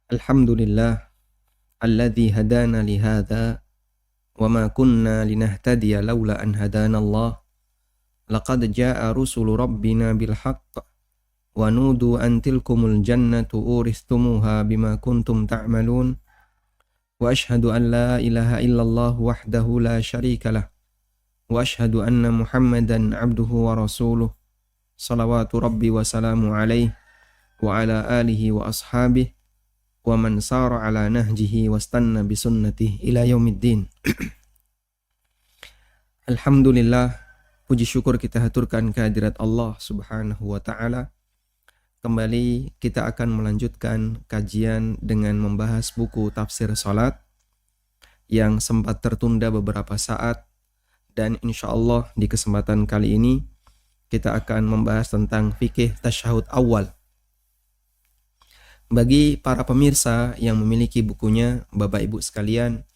Alhamdulillah alladzi hadana li hadza wa ma kunna linahtadiya laula an hadanallah. Laqad jaa'a rusulu rabbina bil haqq wa nudu an tilkumul jannatu uristumuha bima kuntum ta'malun. Wa ashhadu an la ilaha illallah wahdahu la syarika lah. Wa ashhadu anna Muhammadan abduhu wa rasuluh. Salawatu rabbi wa salamu alaihi wa ala alihi wa ashabihi wa man sara ala nahjihi wastanna bisunnatihi ila yaumiddin. Alhamdulillah, puji syukur kita haturkan kehadirat Allah Subhanahu wa taala. Kembali kita akan melanjutkan kajian dengan membahas buku tafsir salat yang sempat tertunda beberapa saat, dan insyaallah di kesempatan kali ini kita akan membahas tentang fikih tasyahud awal. Bagi para pemirsa yang memiliki bukunya, Bapak Ibu sekalian,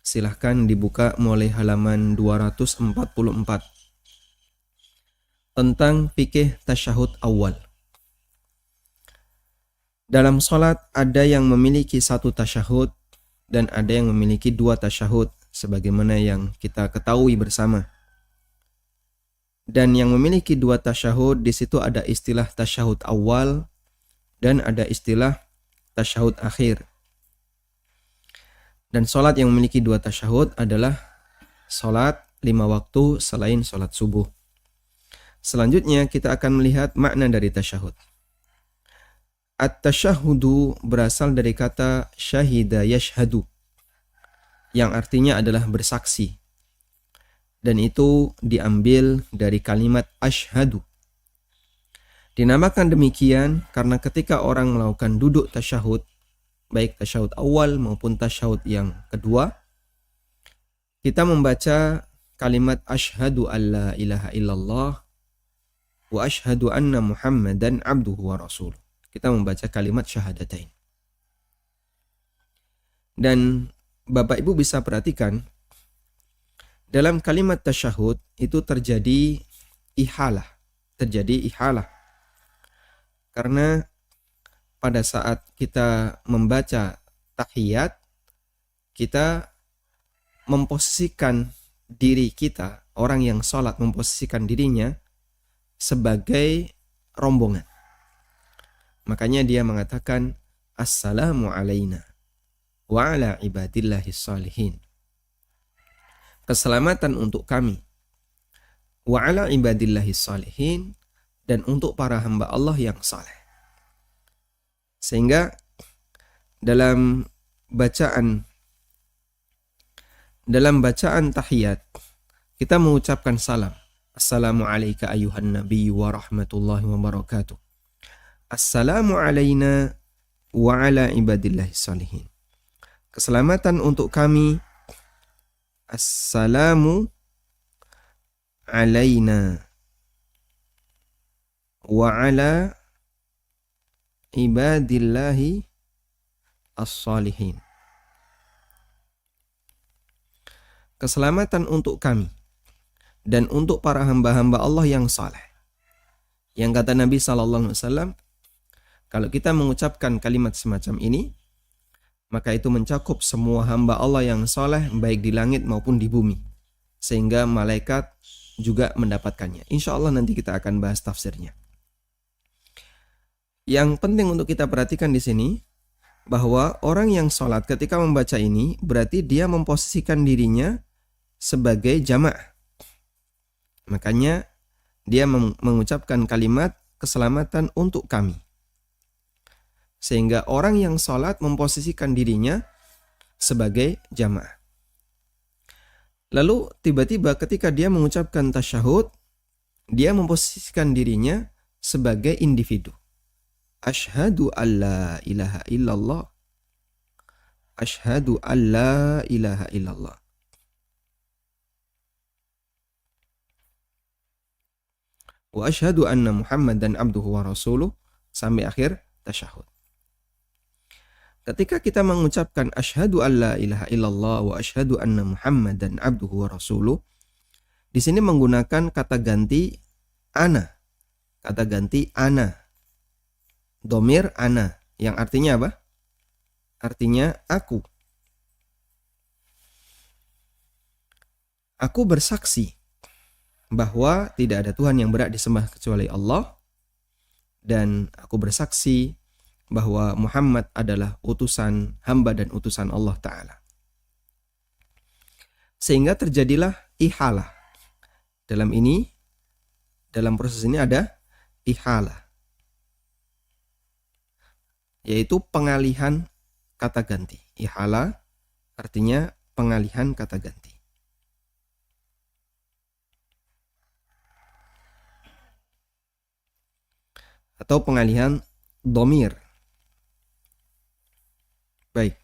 silahkan dibuka mulai halaman 244 tentang fikih tasyahud awal. Dalam sholat ada yang memiliki satu tasyahud dan ada yang memiliki dua tasyahud, sebagaimana yang kita ketahui bersama. Dan yang memiliki dua tasyahud, di situ ada istilah tasyahud awal dan ada istilah tasyahud akhir. Dan sholat yang memiliki dua tasyahud adalah sholat 5 waktu selain sholat subuh. Selanjutnya kita akan melihat makna dari tasyahud. At-tasyahudu berasal dari kata syahida yashhadu, yang artinya adalah bersaksi. Dan itu diambil dari kalimat asyhadu. Dinamakan demikian karena ketika orang melakukan duduk tasyahud, baik tasyahud awal maupun tasyahud yang kedua, kita membaca kalimat asyhadu alla ilaha illallah wa asyhadu anna Muhammadan abduhu wa rasuluh. Kita membaca kalimat syahadatain. Dan Bapak Ibu bisa perhatikan, dalam kalimat tasyahud itu terjadi ihalah. Karena pada saat kita membaca tahiyat, kita memposisikan diri kita, orang yang sholat memposisikan dirinya sebagai rombongan. Makanya dia mengatakan, Assalamu alaina wa ala ibadillahis salihin. Keselamatan untuk kami, wa ala ibadillahis salihin, dan untuk para hamba Allah yang saleh. Sehingga dalam bacaan tahiyat kita mengucapkan salam. Assalamu alayka ayuhan nabiyyu wa rahmatullahi wa barakatuh. Assalamu alayna wa ala ibadillahi salihin. Keselamatan untuk kami. Assalamu alayna wa ala ibadillahi as-salihin. Keselamatan untuk kami dan untuk para hamba-hamba Allah yang saleh. Yang kata Nabi SAW, kalau kita mengucapkan kalimat semacam ini, maka itu mencakup semua hamba Allah yang saleh, baik di langit maupun di bumi, sehingga malaikat juga mendapatkannya. Insya Allah nanti kita akan bahas tafsirnya. Yang penting untuk kita perhatikan di sini, bahwa orang yang sholat ketika membaca ini, berarti dia memposisikan dirinya sebagai jamaah. Makanya dia mengucapkan kalimat keselamatan untuk kami. Sehingga orang yang sholat memposisikan dirinya sebagai jamaah. Lalu tiba-tiba ketika dia mengucapkan tasyahud, dia memposisikan dirinya sebagai individu. Asyhadu alla ilaha illallah. Asyhadu alla ilaha illallah. Wa asyhadu anna Muhammadan abduhu wa rasuluh, sampai akhir tasyahud. Ketika kita mengucapkan asyhadu alla ilaha illallah wa asyhadu anna Muhammadan abduhu wa rasuluh, di sini menggunakan kata ganti ana. Kata ganti ana. Domir ana, yang artinya apa? artinya aku. Aku bersaksi bahwa tidak ada Tuhan yang berhak disembah kecuali Allah, dan aku bersaksi bahwa Muhammad adalah utusan hamba dan utusan Allah Ta'ala. Sehingga terjadilah ihalah. Dalam proses ini ada ihalah, yaitu pengalihan kata ganti. Ihalah artinya pengalihan kata ganti. Atau pengalihan dhamir. Baik.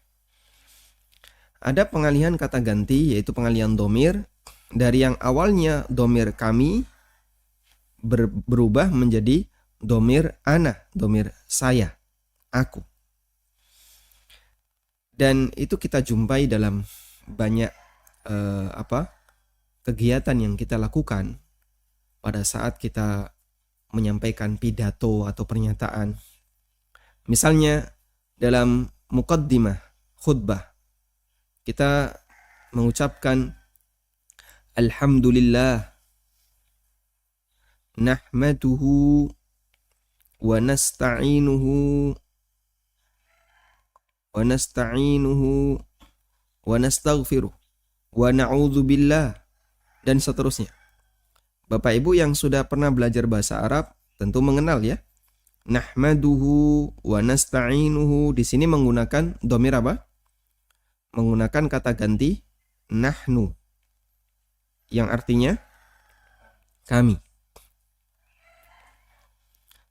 Ada pengalihan kata ganti, yaitu pengalihan dhamir, dari yang awalnya dhamir kami berubah menjadi dhamir ana, dhamir saya, aku. Dan itu kita jumpai dalam banyak kegiatan yang kita lakukan pada saat kita menyampaikan pidato atau pernyataan. Misalnya dalam muqaddimah khutbah, kita mengucapkan alhamdulillah nahmaduhu wa nasta'inuhu wa nastaghfiruh wa na'udzu billah, dan seterusnya. Bapak Ibu yang sudah pernah belajar bahasa Arab tentu mengenal ya. Nahmaduhu wa nasta'inuhu, di sini menggunakan dhamir apa? Menggunakan kata ganti nahnu, yang artinya kami.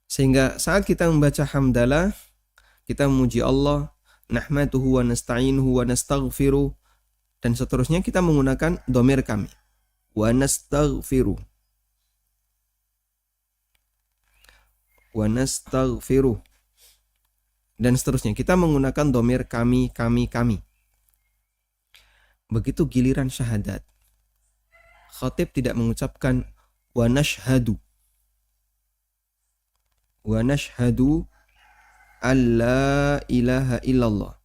Sehingga saat kita membaca hamdalah, kita memuji Allah, nahmaduhu wa nasta'inuhu wa nastaghfiruh, dan seterusnya, kita menggunakan dhamir kami. Wa nastaghfiruh. Wa nastaghfiruh, dan seterusnya, kita menggunakan dhamir kami. Begitu giliran syahadat, khatib tidak mengucapkan wa nashhadu alla ilaha illallah.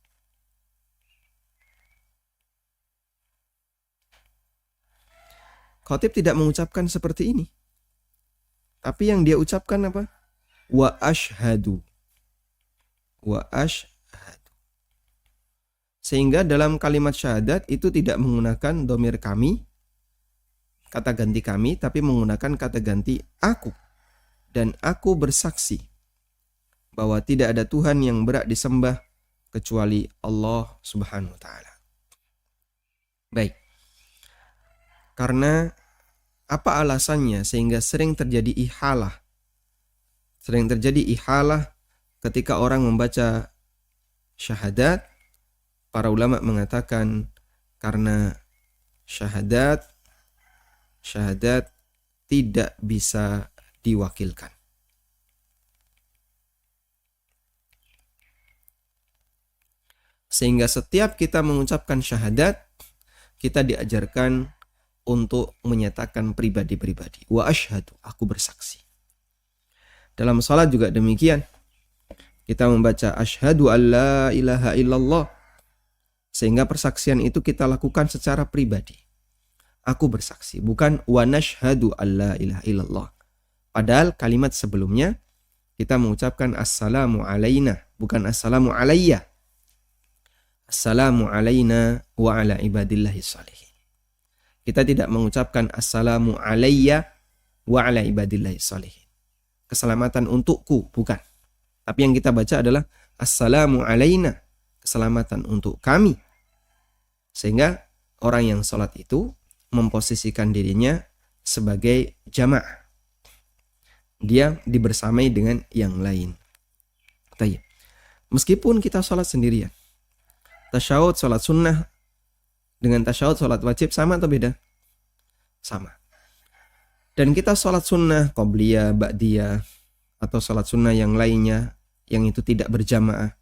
Khatib tidak mengucapkan seperti ini, tapi yang dia ucapkan apa? Wa ashhadu. Sehingga dalam kalimat syahadat itu tidak menggunakan dhamir kami, kata ganti kami, tapi menggunakan kata ganti aku. Dan aku bersaksi bahwa tidak ada Tuhan yang berhak disembah kecuali Allah Subhanahu wa Ta'ala. Baik. Karena apa alasannya sehingga sering terjadi ihalah? Sering terjadi ihalah ketika orang membaca syahadat. Para ulama mengatakan karena syahadat tidak bisa diwakilkan. Sehingga setiap kita mengucapkan syahadat, kita diajarkan untuk menyatakan pribadi-pribadi. Wa asyhadu, aku bersaksi. Dalam salat juga demikian. Kita membaca asyhadu alla ilaha illallah. Sehingga persaksian itu kita lakukan secara pribadi. Aku bersaksi, bukan wa nashhadu alla ilaha illallah. Padahal kalimat sebelumnya kita mengucapkan assalamu alaina, bukan assalamu alayya. Assalamu alaina wa ala ibadillahi shalihin. Kita tidak mengucapkan assalamu alayya wa ala ibadillahi shalihin. Keselamatan untukku, bukan. Tapi yang kita baca adalah assalamu alaina, keselamatan untuk kami. Sehingga orang yang sholat itu memposisikan dirinya sebagai jamaah. Dia dibersamai dengan yang lain. Meskipun kita sholat sendirian, tasyahud sholat sunnah dengan tasyahud sholat wajib sama atau beda? Sama. Dan kita sholat sunnah, qobliyah, ba'diyah, atau sholat sunnah yang lainnya, yang itu tidak berjamaah,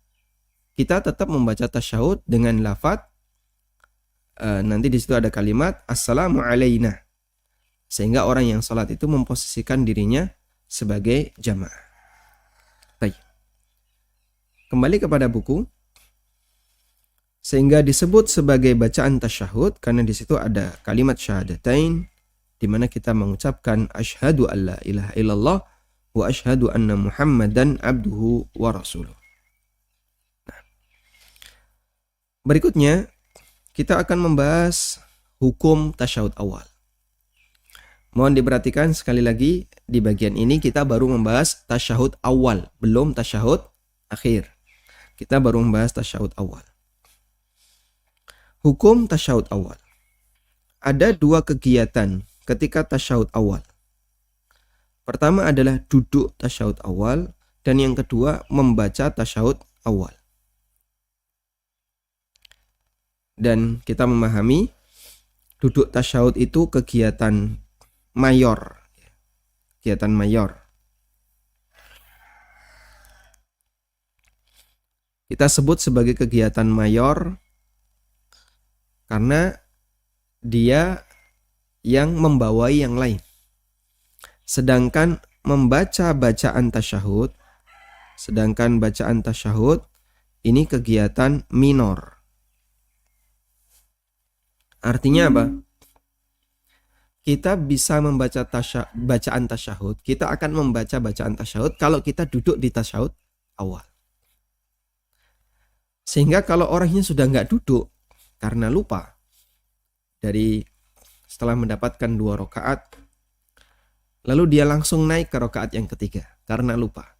kita tetap membaca tasyahud dengan lafaz, nanti di situ ada kalimat assalamu alaina. Sehingga orang yang sholat itu memposisikan dirinya sebagai jamaah. Baik. Kembali kepada buku. Sehingga disebut sebagai bacaan tasyahud karena di situ ada kalimat syahadatain di mana kita mengucapkan asyhadu alla ilaha illallah wa asyhadu anna Muhammadan abduhu wa rasuluh. Nah, berikutnya kita akan membahas hukum tasyahud awal. Mohon diperhatikan sekali lagi, di bagian ini kita baru membahas tasyahud awal, belum tasyahud akhir. Kita baru membahas tasyahud awal. Hukum tasyahud awal. Ada dua kegiatan ketika tasyahud awal. Pertama adalah duduk tasyahud awal, dan yang kedua membaca tasyahud awal. Dan kita memahami duduk tasyahud itu kegiatan mayor. Kegiatan mayor. Kita sebut sebagai kegiatan mayor karena dia yang membawai yang lain. Sedangkan bacaan tasyahud ini kegiatan minor. Artinya apa? Kita bisa membaca bacaan tasyahud, kita akan membaca bacaan tasyahud kalau kita duduk di tasyahud awal. Sehingga kalau orangnya sudah nggak duduk karena lupa, setelah mendapatkan 2 rakaat, lalu dia langsung naik ke rakaat yang ketiga karena lupa.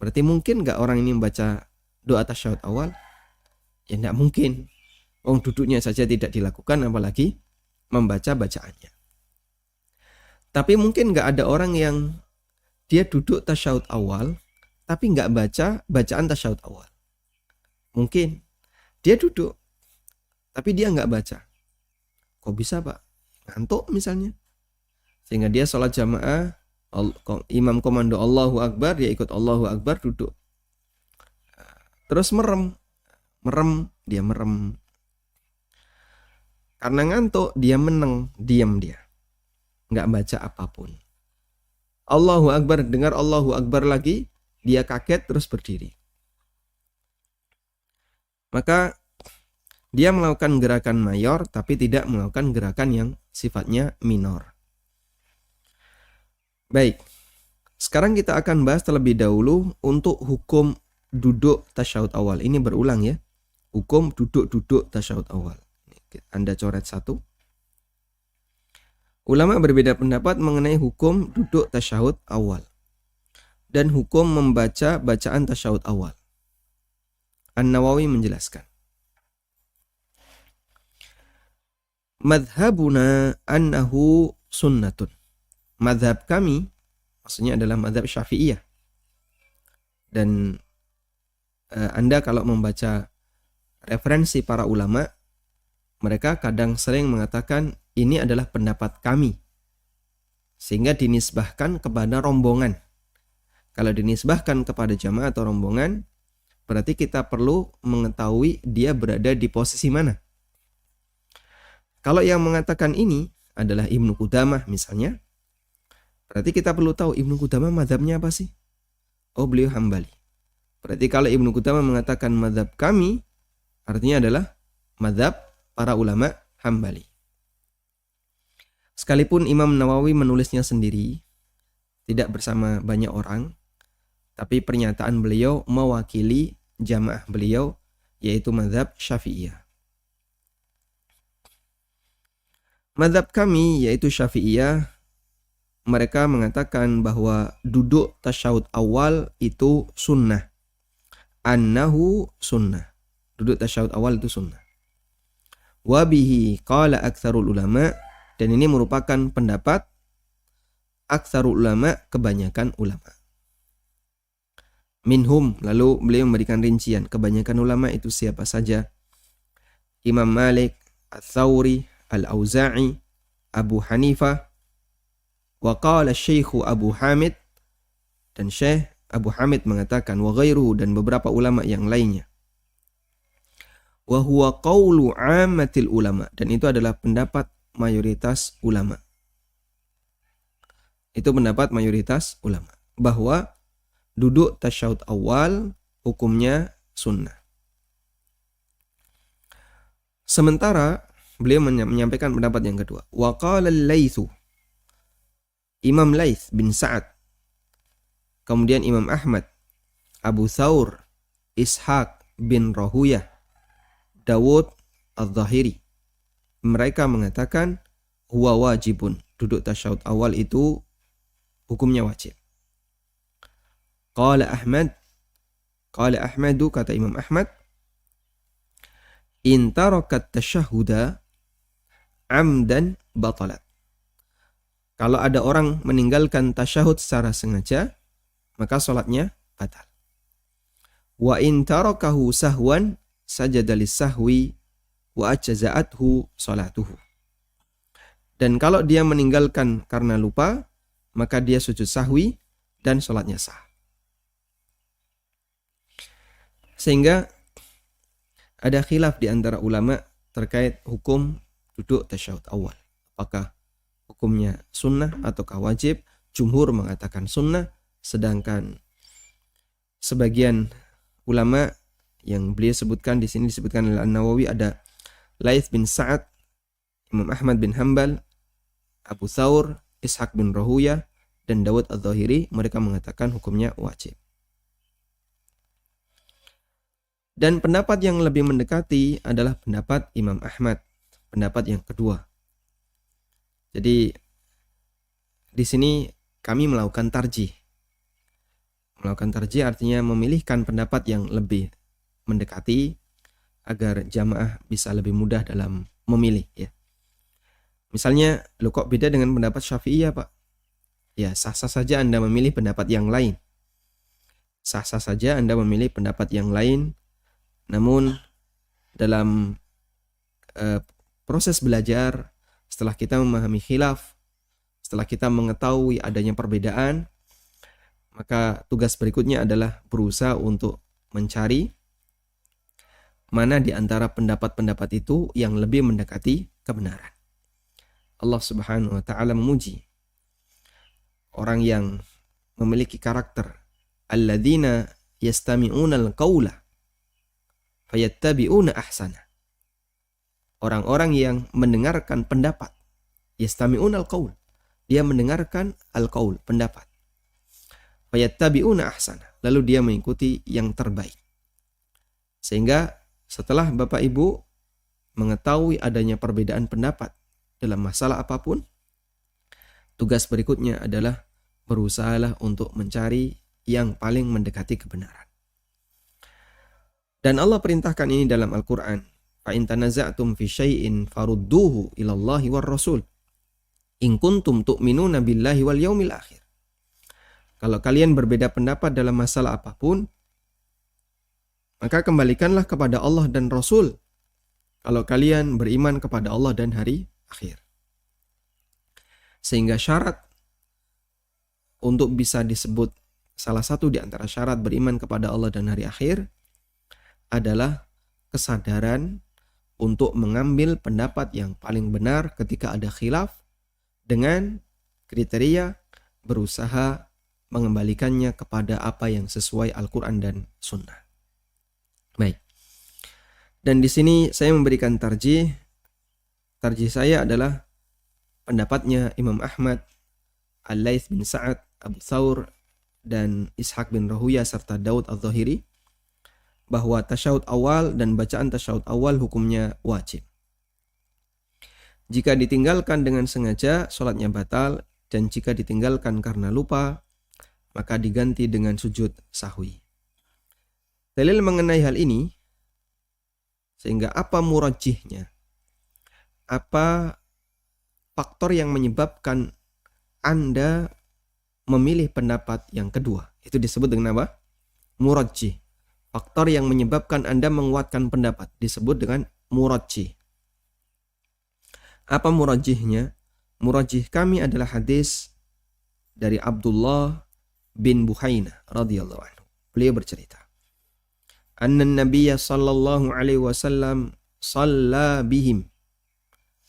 Berarti mungkin nggak orang ini membaca doa tasyahud awal? Ya nggak mungkin. Duduknya saja tidak dilakukan, apalagi membaca bacaannya. Tapi mungkin nggak ada orang yang dia duduk tasyahud awal, tapi nggak baca bacaan tasyahud awal. Mungkin dia duduk, tapi dia nggak baca. Kok bisa Pak? Ngantuk misalnya. Sehingga dia sholat jamaah, imam komando Allahu Akbar, dia ikut Allahu Akbar, duduk. Terus merem. Dia merem. Karena ngantuk, dia meneng, diam dia. Nggak baca apapun. Allahu Akbar, dengar Allahu Akbar lagi, dia kaget terus berdiri. Maka dia melakukan gerakan mayor, tapi tidak melakukan gerakan yang sifatnya minor. Baik, sekarang kita akan bahas terlebih dahulu untuk hukum duduk tasyahud awal. Ini berulang ya, hukum duduk tasyahud awal. Anda coret 1. Ulama berbeda pendapat mengenai hukum duduk tasyahud awal dan hukum membaca bacaan tasyahud awal. An-Nawawi menjelaskan, madhabuna annahu sunnatun. Madhab kami, maksudnya adalah madhab Syafi'iyah. Dan Anda kalau membaca referensi para ulama, mereka kadang sering mengatakan ini adalah pendapat kami, sehingga dinisbahkan kepada rombongan. Kalau dinisbahkan kepada jamaah atau rombongan, berarti kita perlu mengetahui dia berada di posisi mana. Kalau yang mengatakan ini adalah Ibnu Qudamah misalnya, berarti kita perlu tahu Ibnu Qudamah mazhabnya apa sih? Oh, beliau Hambali. Berarti kalau Ibnu Qudamah mengatakan mazhab kami, artinya adalah mazhab para ulama Hambali. Sekalipun Imam Nawawi menulisnya sendiri, tidak bersama banyak orang, tapi pernyataan beliau mewakili jamaah beliau, yaitu mazhab Syafi'iyah. Mazhab kami, yaitu Syafi'iyah, mereka mengatakan bahwa duduk tasyahud awal itu sunnah. Annahu sunnah. Duduk tasyahud awal itu sunnah. Wabihi qala aktsarul ulama, dan ini merupakan pendapat aktsarul ulama, kebanyakan ulama. Minhum, lalu beliau memberikan rincian, kebanyakan ulama itu siapa saja? Imam Malik, Ats-Tsauri, Al-Auza'i, Abu Hanifah, wa qala Syekh Abu Hamid, dan Syekh Abu Hamid mengatakan, wa ghairuhu, dan beberapa ulama yang lainnya. Wa huwa qaulu 'ammatil ulama, dan itu adalah pendapat mayoritas ulama. Itu pendapat mayoritas ulama bahwa duduk tasyahud awal hukumnya sunnah. Sementara beliau menyampaikan pendapat yang kedua. Wa qala al-Laitsu, Imam Laits bin Sa'ad, kemudian Imam Ahmad, Abu Thawr, Ishaq bin Rahuyah, Dawud al-Zahiri, mereka mengatakan huwa wajibun, duduk tasyahud awal itu hukumnya wajib. Qala Ahmadu, kata Imam Ahmad, in tarakat tasyahuda amdan batalat. Kalau ada orang meninggalkan tasyahud secara sengaja, maka salatnya batal. Wa in tarakahu sahwan sajada lis-sahwi wa ajza'athu salatuhu. Dan kalau dia meninggalkan karena lupa, maka dia sujud sahwi dan salatnya sah. Sehingga ada khilaf di antara ulama terkait hukum duduk tasyahud awal. Apakah hukumnya sunnah ataukah wajib? Jumhur mengatakan sunnah, sedangkan sebagian ulama yang beliau sebutkan di sini disebutkan oleh An-Nawawi ada Laits bin Sa'ad, Imam Ahmad bin Hanbal, Abu Thawr, Ishaq bin Rahuyah, dan Dawud al-Zahiri, mereka mengatakan hukumnya wajib. Dan pendapat yang lebih mendekati adalah pendapat Imam Ahmad, pendapat yang kedua. Jadi di sini kami melakukan tarjih. Melakukan tarjih artinya memilihkan pendapat yang lebih mendekati agar jamaah bisa lebih mudah dalam memilih, ya. Misalnya, lo kok beda dengan pendapat Syafi'iyah, Pak? Ya, sah-sah saja Anda memilih pendapat yang lain. Sah-sah saja Anda memilih pendapat yang lain. Namun dalam proses belajar, setelah kita memahami khilaf, setelah kita mengetahui adanya perbedaan, maka tugas berikutnya adalah berusaha untuk mencari mana di antara pendapat-pendapat itu yang lebih mendekati kebenaran. Allah Subhanahu wa ta'ala memuji orang yang memiliki karakter alladzina yastami'una al-qawla fayattabi'una ahsana. Orang-orang yang mendengarkan pendapat, yastami'una al-qaul, dia mendengarkan al-qaul, pendapat, fayattabi'una ahsana, lalu dia mengikuti yang terbaik. Sehingga setelah Bapak Ibu mengetahui adanya perbedaan pendapat dalam masalah apapun, tugas berikutnya adalah berusahalah untuk mencari yang paling mendekati kebenaran. Dan Allah perintahkan ini dalam Al-Quran. Fa in tanaza'tum fi syai'in farudduhu ilallahi war rasul in kuntum tu'minuna billahi wal yaumil akhir. Kalau kalian berbeda pendapat dalam masalah apapun, maka kembalikanlah kepada Allah dan Rasul kalau kalian beriman kepada Allah dan hari akhir. Sehingga syarat untuk bisa disebut salah satu di antara syarat beriman kepada Allah dan hari akhir adalah kesadaran untuk mengambil pendapat yang paling benar ketika ada khilaf dengan kriteria berusaha mengembalikannya kepada apa yang sesuai Al-Quran dan Sunnah. Baik. Dan di sini saya memberikan tarjih. Tarjih saya adalah pendapatnya Imam Ahmad, Al-Laits bin Sa'ad, Abu Thawr, dan Ishaq bin Rahuyah serta Dawud al-Zahiri, bahwa tasyahud awal dan bacaan tasyahud awal hukumnya wajib. Jika ditinggalkan dengan sengaja, sholatnya batal, dan jika ditinggalkan karena lupa, maka diganti dengan sujud sahwi. Dalil mengenai hal ini, sehingga apa murajjihnya? Apa faktor yang menyebabkan Anda memilih pendapat yang kedua? Itu disebut dengan apa? Murajjih. Faktor yang menyebabkan Anda menguatkan pendapat disebut dengan murajjih. Apa murajjihnya? Murajjih kami adalah hadis dari Abdullah bin Buhainah radhiyallahu anhu. Beliau bercerita, anna Nabiyya sallallahu alaihi wasallam shalla bihim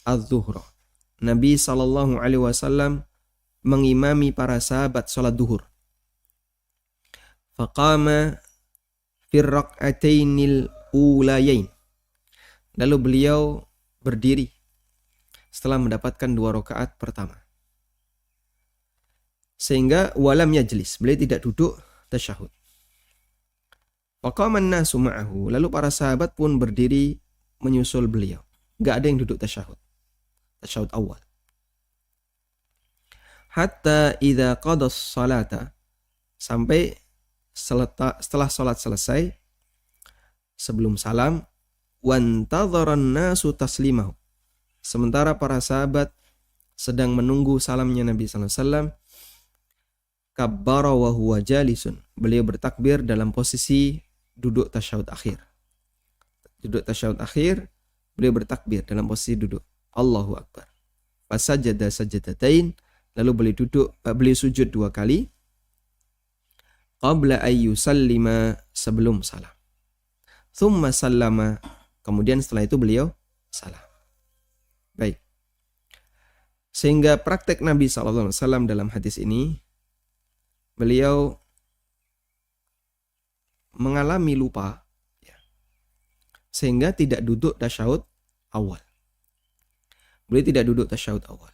az-zuhra. Nabi sallallahu alaihi wasallam mengimami para sahabat salat zuhur. Faqama fi rak'atainil ulayain. Lalu beliau berdiri setelah mendapatkan 2 rakaat pertama. Sehingga walam yajlis, beliau tidak duduk tasyahud. Faqaman nasu ma'ahu, lalu para sahabat pun berdiri menyusul beliau. Enggak ada yang duduk tasyahud awal. Hatta idza qada salata, sampai setelah salat selesai, sebelum salam, wantadharan nasu taslimahu, sementara para sahabat sedang menunggu salamnya Nabi sallallahu alaihi wasallam, kabbara wa huwa jalisun, beliau bertakbir dalam posisi duduk tasyahud akhir. Duduk tasyahud akhir, beliau bertakbir dalam posisi duduk. Allahu akbar. Fasajada sajadatain, lalu beliau sujud 2 kali. Qabla ayyusallima, sebelum salam. Thumma sallama, kemudian setelah itu beliau salam. Baik. Sehingga praktek Nabi SAW dalam hadis ini, beliau mengalami lupa, sehingga tidak duduk tasyahud awal. Beliau tidak duduk tasyahud awal.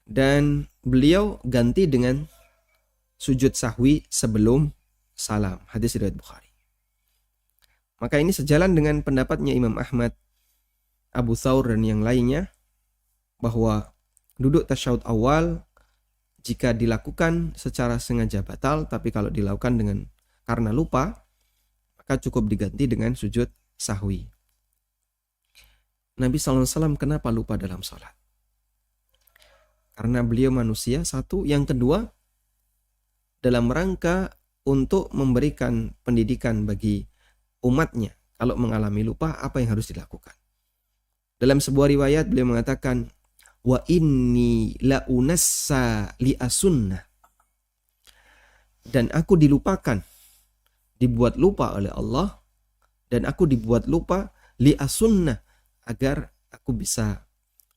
Dan beliau ganti dengan sujud sahwi sebelum salam. Hadis riwayat Bukhari. Maka ini sejalan dengan pendapatnya Imam Ahmad, Abu Thawr dan yang lainnya, bahwa duduk tasyahud awal jika dilakukan secara sengaja batal, tapi kalau dilakukan karena lupa, maka cukup diganti dengan sujud sahwi. Nabi SAW kenapa lupa dalam sholat? Karena beliau manusia, satu. Yang kedua, dalam rangka untuk memberikan pendidikan bagi umatnya. Kalau mengalami lupa, apa yang harus dilakukan? Dalam sebuah riwayat beliau mengatakan, wa inni la unassa li asunnah, dan aku dilupakan, dibuat lupa oleh Allah, dan aku dibuat lupa li asunnah, agar aku bisa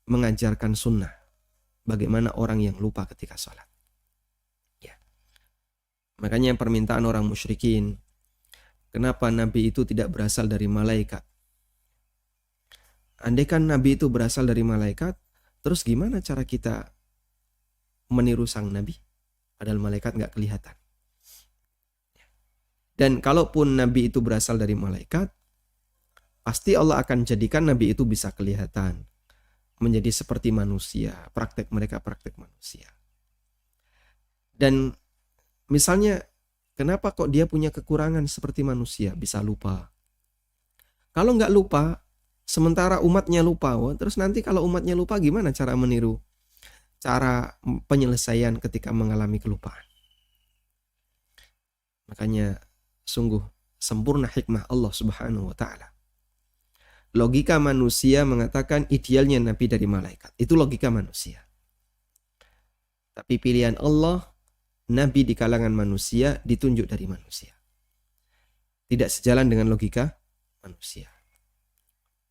mengajarkan sunnah. Bagaimana orang yang lupa ketika sholat. Ya. Makanya permintaan orang musyrikin, kenapa Nabi itu tidak berasal dari malaikat? Andaikan Nabi itu berasal dari malaikat, terus gimana cara kita meniru sang Nabi? Padahal malaikat nggak kelihatan. Dan kalaupun Nabi itu berasal dari malaikat, pasti Allah akan jadikan Nabi itu bisa kelihatan. Menjadi seperti manusia. Praktek mereka praktek manusia. Dan misalnya, kenapa kok dia punya kekurangan seperti manusia? Bisa lupa. Kalau nggak lupa, sementara umatnya lupa, terus nanti kalau umatnya lupa gimana cara meniru? Cara penyelesaian ketika mengalami kelupaan. Makanya sungguh sempurna hikmah Allah Subhanahu wa Ta'ala. Logika manusia mengatakan idealnya Nabi dari malaikat. Itu logika manusia. Tapi pilihan Allah, Nabi di kalangan manusia ditunjuk dari manusia. Tidak sejalan dengan logika manusia.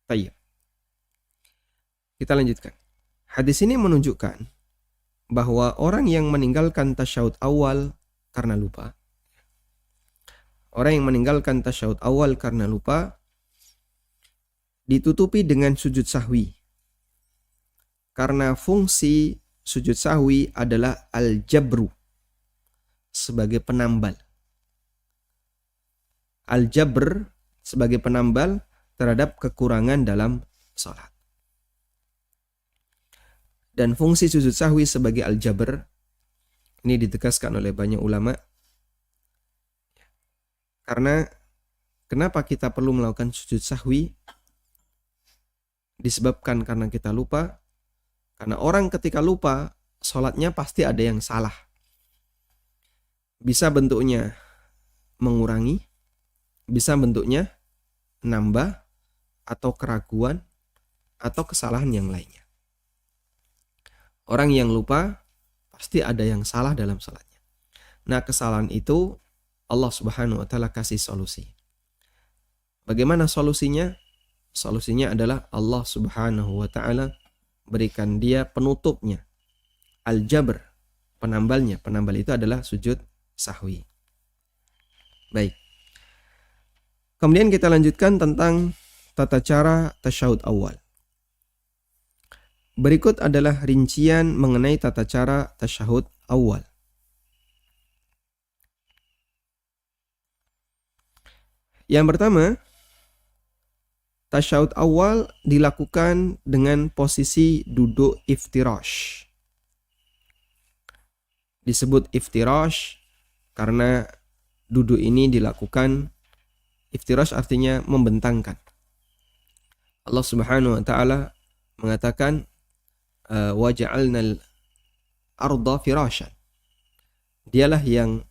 Baik. Kita lanjutkan. Hadis ini menunjukkan bahwa orang yang meninggalkan tasyahud awal karena lupa, orang yang meninggalkan tasyahud awal karena lupa, ditutupi dengan sujud sahwi. Karena fungsi sujud sahwi adalah al-jabru, sebagai penambal. Al-jabr sebagai penambal terhadap kekurangan dalam sholat. Dan fungsi sujud sahwi sebagai al-jabr ini ditegaskan oleh banyak ulama. Karena kenapa kita perlu melakukan sujud sahwi? Disebabkan karena kita lupa. Karena orang ketika lupa, sholatnya pasti ada yang salah. Bisa bentuknya mengurangi, bisa bentuknya nambah, atau keraguan, atau kesalahan yang lainnya. Orang yang lupa, pasti ada yang salah dalam sholatnya. Nah, kesalahan itu Allah Subhanahu wa Ta'ala kasih solusi. Bagaimana solusinya? Solusinya adalah Allah Subhanahu wa Ta'ala berikan dia penutupnya. Al-jabr, penambalnya. Penambal itu adalah sujud sahwi. Baik. Kemudian kita lanjutkan tentang tata cara tasyahud awal. Berikut adalah rincian mengenai tata cara tasyahud awal. Yang pertama, tasyahud awal dilakukan dengan posisi duduk iftirash. Disebut iftirash karena duduk ini dilakukan, iftirash artinya membentangkan. Allah Subhanahu wa taala mengatakan wa ja'alnal arda firasyan. Dialah yang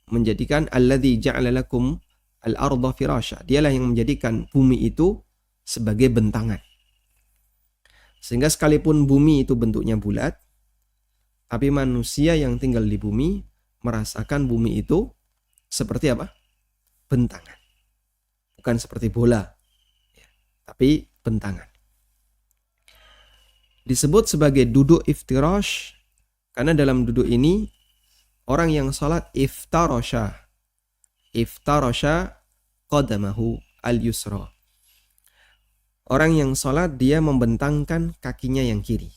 menjadikan alladzi ja'ala lakum al-arda firasya. Dialah yang menjadikan bumi itu sebagai bentangan. Sehingga sekalipun bumi itu bentuknya bulat, tapi manusia yang tinggal di bumi merasakan bumi itu seperti apa? Bentangan. Bukan seperti bola, tapi bentangan. Disebut sebagai duduk iftirash karena dalam duduk ini orang yang salat iftarasha qadamahu al-yusra. Orang yang salat dia membentangkan kakinya yang kiri.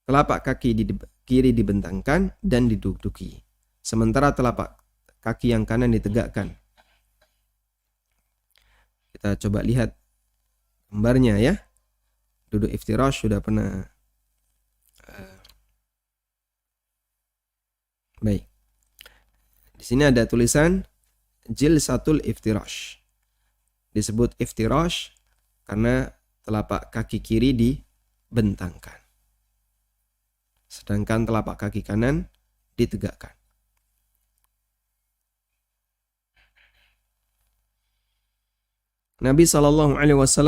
Telapak kaki di kiri dibentangkan dan diduduki. Sementara telapak kaki yang kanan ditegakkan. Kita coba lihat gambarnya ya. Duduk iftirash sudah pernah. Baik. Di sini ada tulisan jilsatul iftirash. Disebut iftirash karena telapak kaki kiri dibentangkan. Sedangkan telapak kaki kanan ditegakkan. Nabi SAW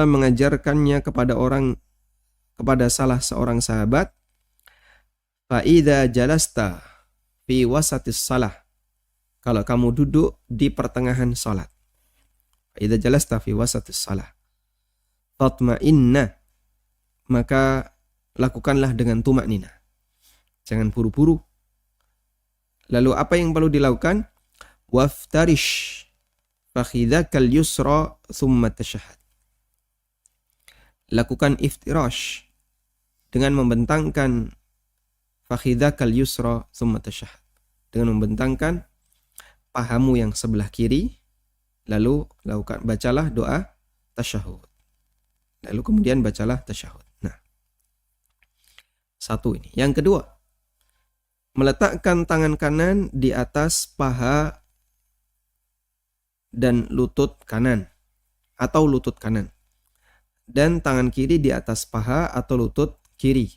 mengajarkannya kepada salah seorang sahabat, fa'idha jalasta fi wasatis salah. Kalau kamu duduk di pertengahan salat. Fa'idha jalasta fi wasatis salah. Fatma'inna. Maka lakukanlah dengan tumaknina. Jangan buru-buru. Lalu apa yang perlu dilakukan? Waftarish fakhidhakal yusra thumma tashahhad. Lakukan iftirash dengan membentangkan fakhidhakal yusra thumma tashahhad. Dengan membentangkan pahamu yang sebelah kiri, lalu bacalah doa tasyahud. Lalu kemudian bacalah tasyahud. Nah, satu ini. Yang kedua, meletakkan tangan kanan di atas paha dan lutut kanan atau lutut kanan, dan tangan kiri di atas paha atau lutut kiri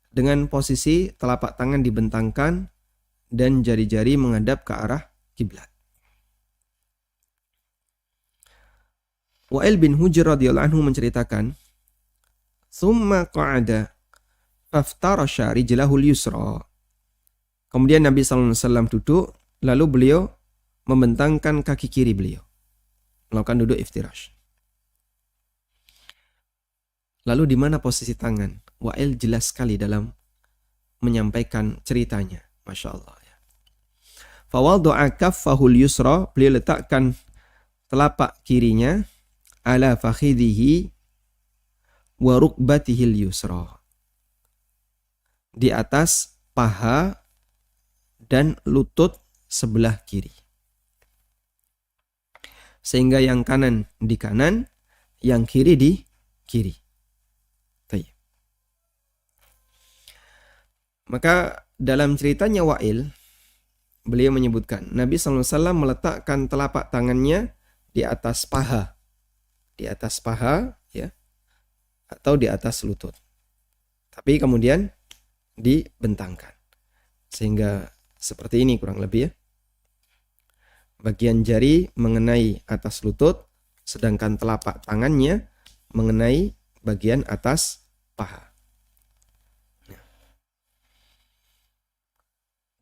dengan posisi telapak tangan dibentangkan dan jari-jari menghadap ke arah kiblat. Wa'il bin Hujr radhiyallahu anhu menceritakan, "Tsumma qa'ada faftarasha rijlahul yusra." Kemudian Nabi sallallahu alaihi wasallam duduk, lalu beliau membentangkan kaki kiri beliau, melakukan duduk iftirash. Lalu di mana posisi tangan? Wa'il jelas sekali dalam menyampaikan ceritanya, masya Allah. Fawaddu'a kaffahul yusra, beliau letakkan telapak kirinya ala fakhidhihi wa rukbatihil yusra, di atas paha dan lutut sebelah kiri. Sehingga yang kanan di kanan, yang kiri di kiri. Baik. Maka dalam ceritanya Wa'il, beliau menyebutkan Nabi SAW meletakkan telapak tangannya di atas paha. Di atas paha ya, atau di atas lutut. Tapi kemudian dibentangkan. Sehingga seperti ini kurang lebih ya. Bagian jari mengenai atas lutut, sedangkan telapak tangannya mengenai bagian atas paha.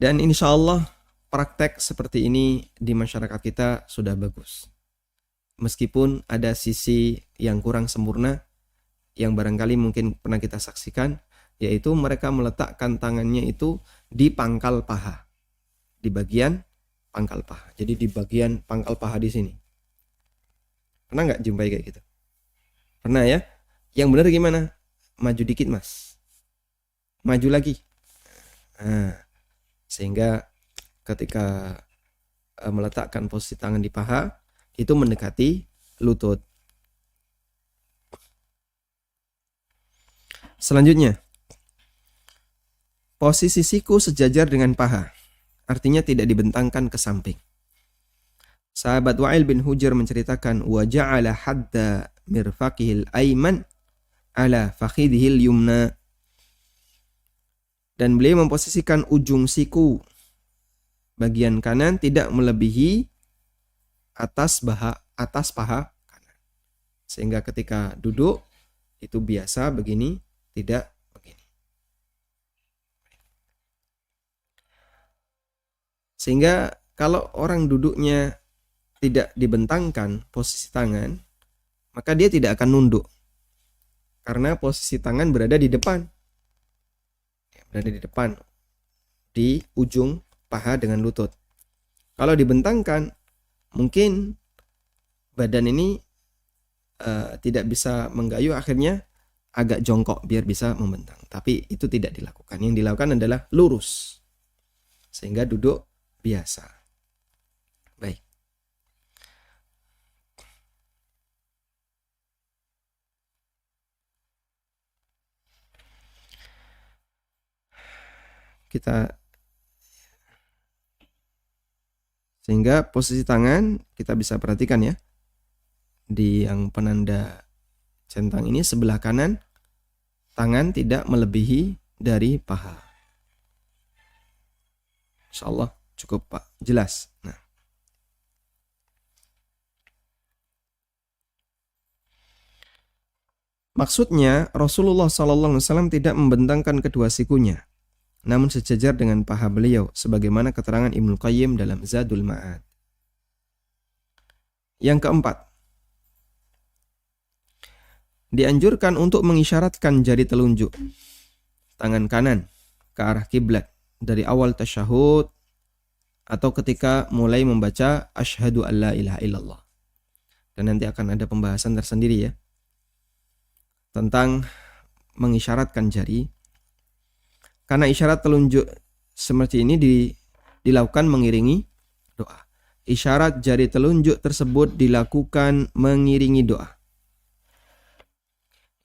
Dan insya Allah praktek seperti ini di masyarakat kita sudah bagus. Meskipun ada sisi yang kurang sempurna, yang barangkali mungkin pernah kita saksikan, yaitu mereka meletakkan tangannya itu di pangkal paha, di bagian pangkal paha. Jadi di bagian pangkal paha di sini. Pernah nggak jumpai kayak gitu? Pernah ya? Yang benar gimana? Maju dikit mas, maju lagi. Nah, sehingga ketika meletakkan posisi tangan di paha itu mendekati lutut. Selanjutnya, posisi siku sejajar dengan paha, artinya tidak dibentangkan ke samping. Sahabat Wa'il bin Hujr menceritakan, wa ja'ala hadda mirfaqihil aiman ala fakhidhil yumna. Dan beliau memposisikan ujung siku bagian kanan tidak melebihi atas paha kanan. Sehingga ketika duduk itu biasa begini, tidak begini. Sehingga kalau orang duduknya tidak dibentangkan posisi tangan, maka dia tidak akan nunduk. Karena posisi tangan berada di depan. Berada di depan. Di ujung paha dengan lutut. Kalau dibentangkan, mungkin badan ini tidak bisa menggayuh, akhirnya agak jongkok biar bisa membentang. Tapi itu tidak dilakukan. Yang dilakukan adalah lurus. Sehingga duduk biasa. Baik. Sehingga posisi tangan kita bisa perhatikan ya. Di yang penanda centang ini sebelah kanan tangan tidak melebihi dari paha. Insyaallah cukup Pak, jelas. Nah. Maksudnya Rasulullah SAW tidak membentangkan kedua sikunya, namun sejajar dengan paha beliau, sebagaimana keterangan Ibnu Qayyim dalam Zadul Ma'ad. Yang keempat, dianjurkan untuk mengisyaratkan jari telunjuk tangan kanan ke arah kiblat dari awal tasyahud atau ketika mulai membaca asyhadu alla ilaha illallah. Dan nanti akan ada pembahasan tersendiri ya tentang mengisyaratkan jari. Karena isyarat telunjuk seperti ini dilakukan mengiringi doa. Isyarat jari telunjuk tersebut dilakukan mengiringi doa.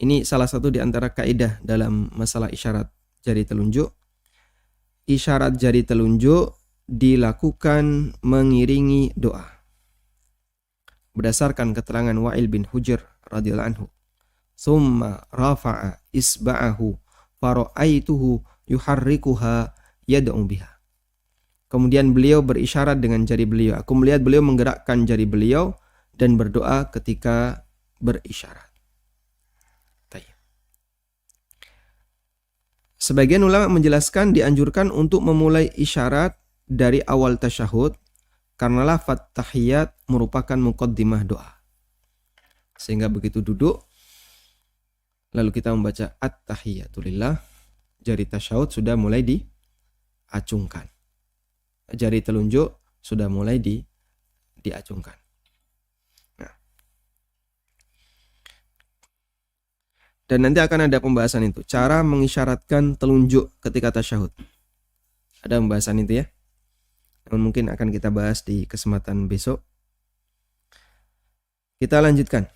Ini salah satu di antara kaidah dalam masalah isyarat jari telunjuk. Isyarat jari telunjuk dilakukan mengiringi doa. Berdasarkan keterangan Wa'il bin Hujr radhiyallahu anhu, "Tsumma rafa'a isba'ahu fara'aituhu yuharrikuha yad'u biha." Kemudian beliau berisyarat dengan jari beliau. Aku melihat beliau menggerakkan jari beliau dan berdoa ketika berisyarat. Sebagian ulama menjelaskan dianjurkan untuk memulai isyarat dari awal tasyahud karena lafaz tahiyat merupakan muqaddimah doa. Sehingga begitu duduk lalu kita membaca at-tahiyatulillah, jari tasyahud sudah mulai diacungkan. Jari telunjuk sudah mulai diacungkan. Nah. Dan nanti akan ada pembahasan itu, cara mengisyaratkan telunjuk ketika tasyahud. Ada pembahasan itu ya. Namun mungkin akan kita bahas di kesempatan besok. Kita lanjutkan.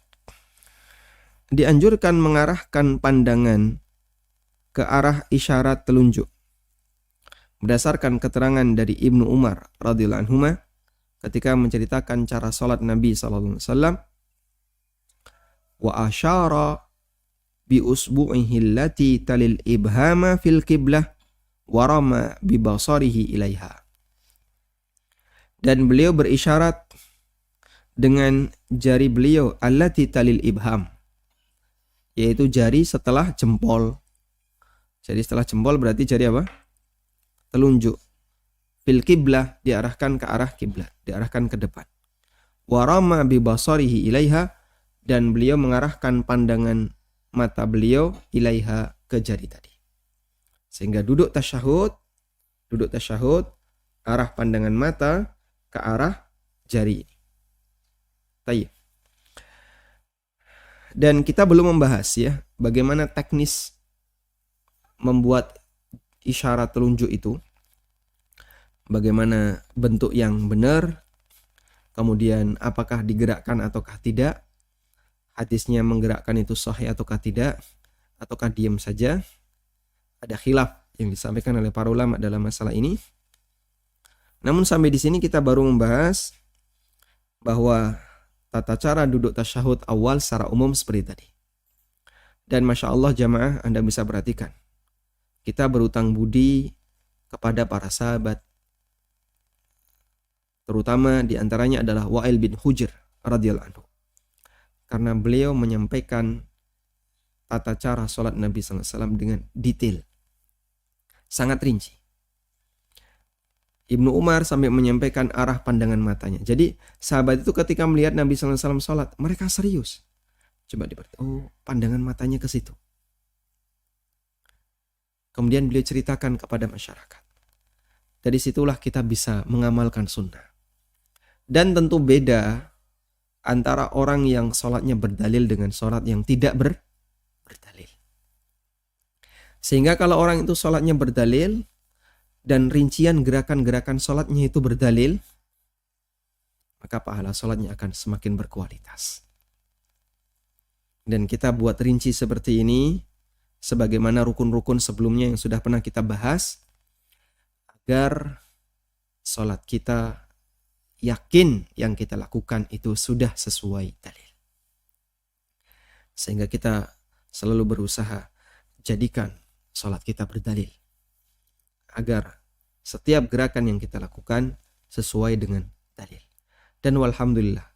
Dianjurkan mengarahkan pandangan ke arah isyarat telunjuk. Berdasarkan keterangan dari Ibnu Umar radhiyallahu anhuma ketika menceritakan cara salat Nabi sallallahu alaihi wasallam, wa asyara bi usbu'ihi allati talil ibhama fil qiblah wa rama bi basarihi ilaiha. Dan beliau berisyarat dengan jari beliau allati talil ibham, yaitu jari setelah jempol. Jadi setelah jempol berarti jari apa? Telunjuk. Fil qiblah, diarahkan ke arah kiblat, diarahkan ke depan. Wa rama bi basarihi ilaiha, dan beliau mengarahkan pandangan mata beliau ilaiha, ke jari tadi. Sehingga duduk tasyahud, arah pandangan mata ke arah jari. Tayyib. Dan kita belum membahas ya bagaimana teknis membuat isyarat telunjuk itu. Bagaimana bentuk yang benar, kemudian apakah digerakkan ataukah tidak, hadisnya menggerakkan itu sahih ataukah tidak, ataukah diam saja. Ada khilaf yang disampaikan oleh para ulama dalam masalah ini. Namun sampai di sini kita baru membahas bahwa tata cara duduk tasyahud awal secara umum seperti tadi. Dan Masya Allah jamaah, Anda bisa perhatikan, kita berutang budi kepada para sahabat, terutama diantaranya adalah Wa'il bin Hujr radhiyallahu anhu, karena beliau menyampaikan tata cara sholat Nabi SAW dengan detail, sangat rinci. Ibnu Umar sampai menyampaikan arah pandangan matanya. Jadi sahabat itu ketika melihat Nabi SAW sholat, mereka serius. Coba diperhatikan, oh pandangan matanya ke situ. Kemudian beliau ceritakan kepada masyarakat. Dari situlah kita bisa mengamalkan sunnah. Dan tentu beda antara orang yang sholatnya berdalil dengan sholat yang tidak berdalil. Sehingga kalau orang itu sholatnya berdalil dan rincian gerakan-gerakan sholatnya itu berdalil, maka pahala sholatnya akan semakin berkualitas. Dan kita buat rinci seperti ini sebagaimana rukun-rukun sebelumnya yang sudah pernah kita bahas, agar sholat kita yakin yang kita lakukan itu sudah sesuai dalil. Sehingga kita selalu berusaha jadikan sholat kita berdalil, agar setiap gerakan yang kita lakukan sesuai dengan dalil. Dan walhamdulillah,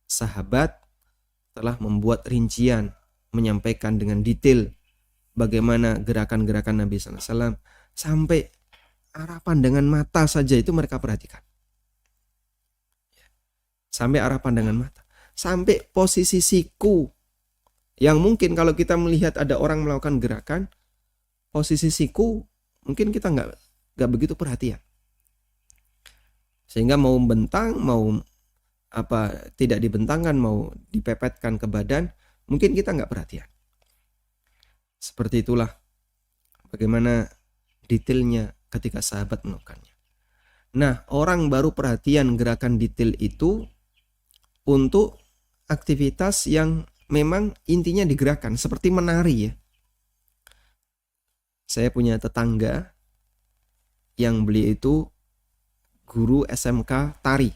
sahabat telah membuat rincian, menyampaikan dengan detail bagaimana gerakan-gerakan Nabi SAW, sampai arah pandangan mata saja itu mereka perhatikan. Sampai arah pandangan mata, sampai posisi siku, yang mungkin kalau kita melihat ada orang melakukan gerakan, posisi siku mungkin kita nggak begitu perhatian, sehingga mau bentang, mau tidak dibentangkan, mau dipepetkan ke badan, mungkin kita nggak perhatian. Seperti itulah bagaimana detailnya ketika sahabat melakukannya. Nah, orang baru perhatian gerakan detail itu untuk aktivitas yang memang intinya digerakkan, seperti menari ya. Saya punya tetangga yang beliau itu guru SMK tari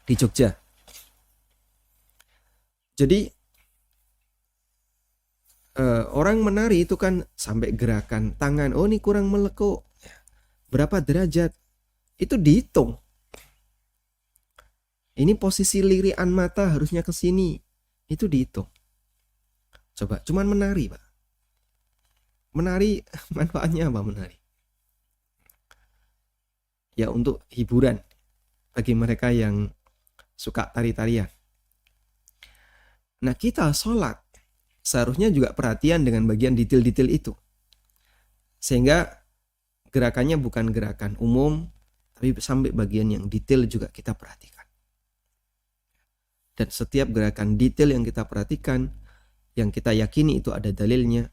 di Jogja. Jadi orang menari itu kan sampai gerakan tangan, oh ini kurang melekuk, berapa derajat, itu dihitung. Ini posisi lirian mata harusnya ke sini, itu dihitung. Coba, cuman menari Pak. Menari manfaatnya apa menari? Ya untuk hiburan bagi mereka yang suka tari-tarian. Nah, kita sholat seharusnya juga perhatian dengan bagian detail-detail itu. Sehingga gerakannya bukan gerakan umum, tapi sampai bagian yang detail juga kita perhatikan. Dan setiap gerakan detail yang kita perhatikan, yang kita yakini itu ada dalilnya,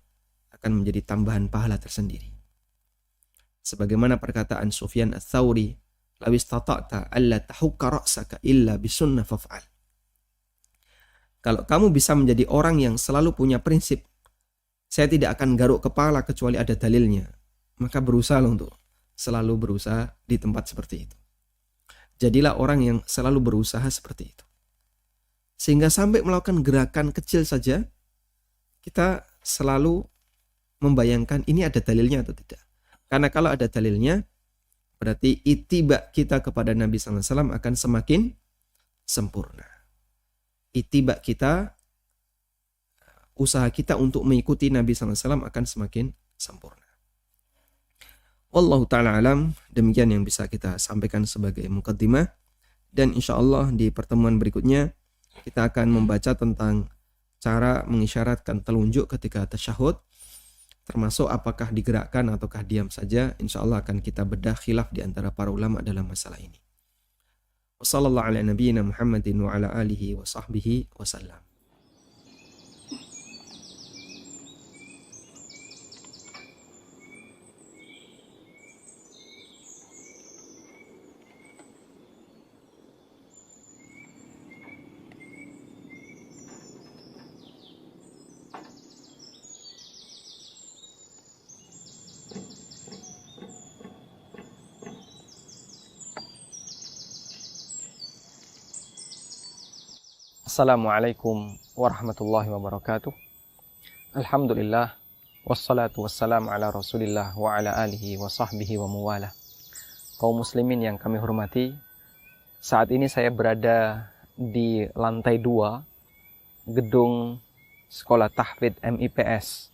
akan menjadi tambahan pahala tersendiri. Sebagaimana perkataan Sufyan Ats-Tsauri, "Lawis tata'ta alla tahukka ra'saka illa bisunnah faf'al." Kalau kamu bisa menjadi orang yang selalu punya prinsip, saya tidak akan garuk kepala kecuali ada dalilnya, maka berusaha untuk selalu berusaha di tempat seperti itu. Jadilah orang yang selalu berusaha seperti itu. Sehingga sampai melakukan gerakan kecil saja, kita selalu membayangkan ini ada dalilnya atau tidak. Karena kalau ada dalilnya, berarti ittiba kita kepada Nabi SAW akan semakin sempurna. Ittiba kita, usaha kita untuk mengikuti Nabi SAW akan semakin sempurna. Wallahu ta'ala alam, demikian yang bisa kita sampaikan sebagai muqaddimah. Dan insya Allah di pertemuan berikutnya kita akan membaca tentang cara mengisyaratkan telunjuk ketika tasyahud, termasuk apakah digerakkan ataukah diam saja. Insya Allah akan kita bedah khilaf di antara para ulama dalam masalah ini. Wassallallahu ala nabiyyina Muhammadin wa ala alihi wa sahbihi wasallam. Assalamualaikum warahmatullahi wabarakatuh. Alhamdulillah, wassalatu wassalamu ala rasulillah wa ala alihi wa sahbihi wa muwala. Kaum muslimin yang kami hormati, saat ini saya berada di lantai 2 gedung Sekolah Tahfidz MIPS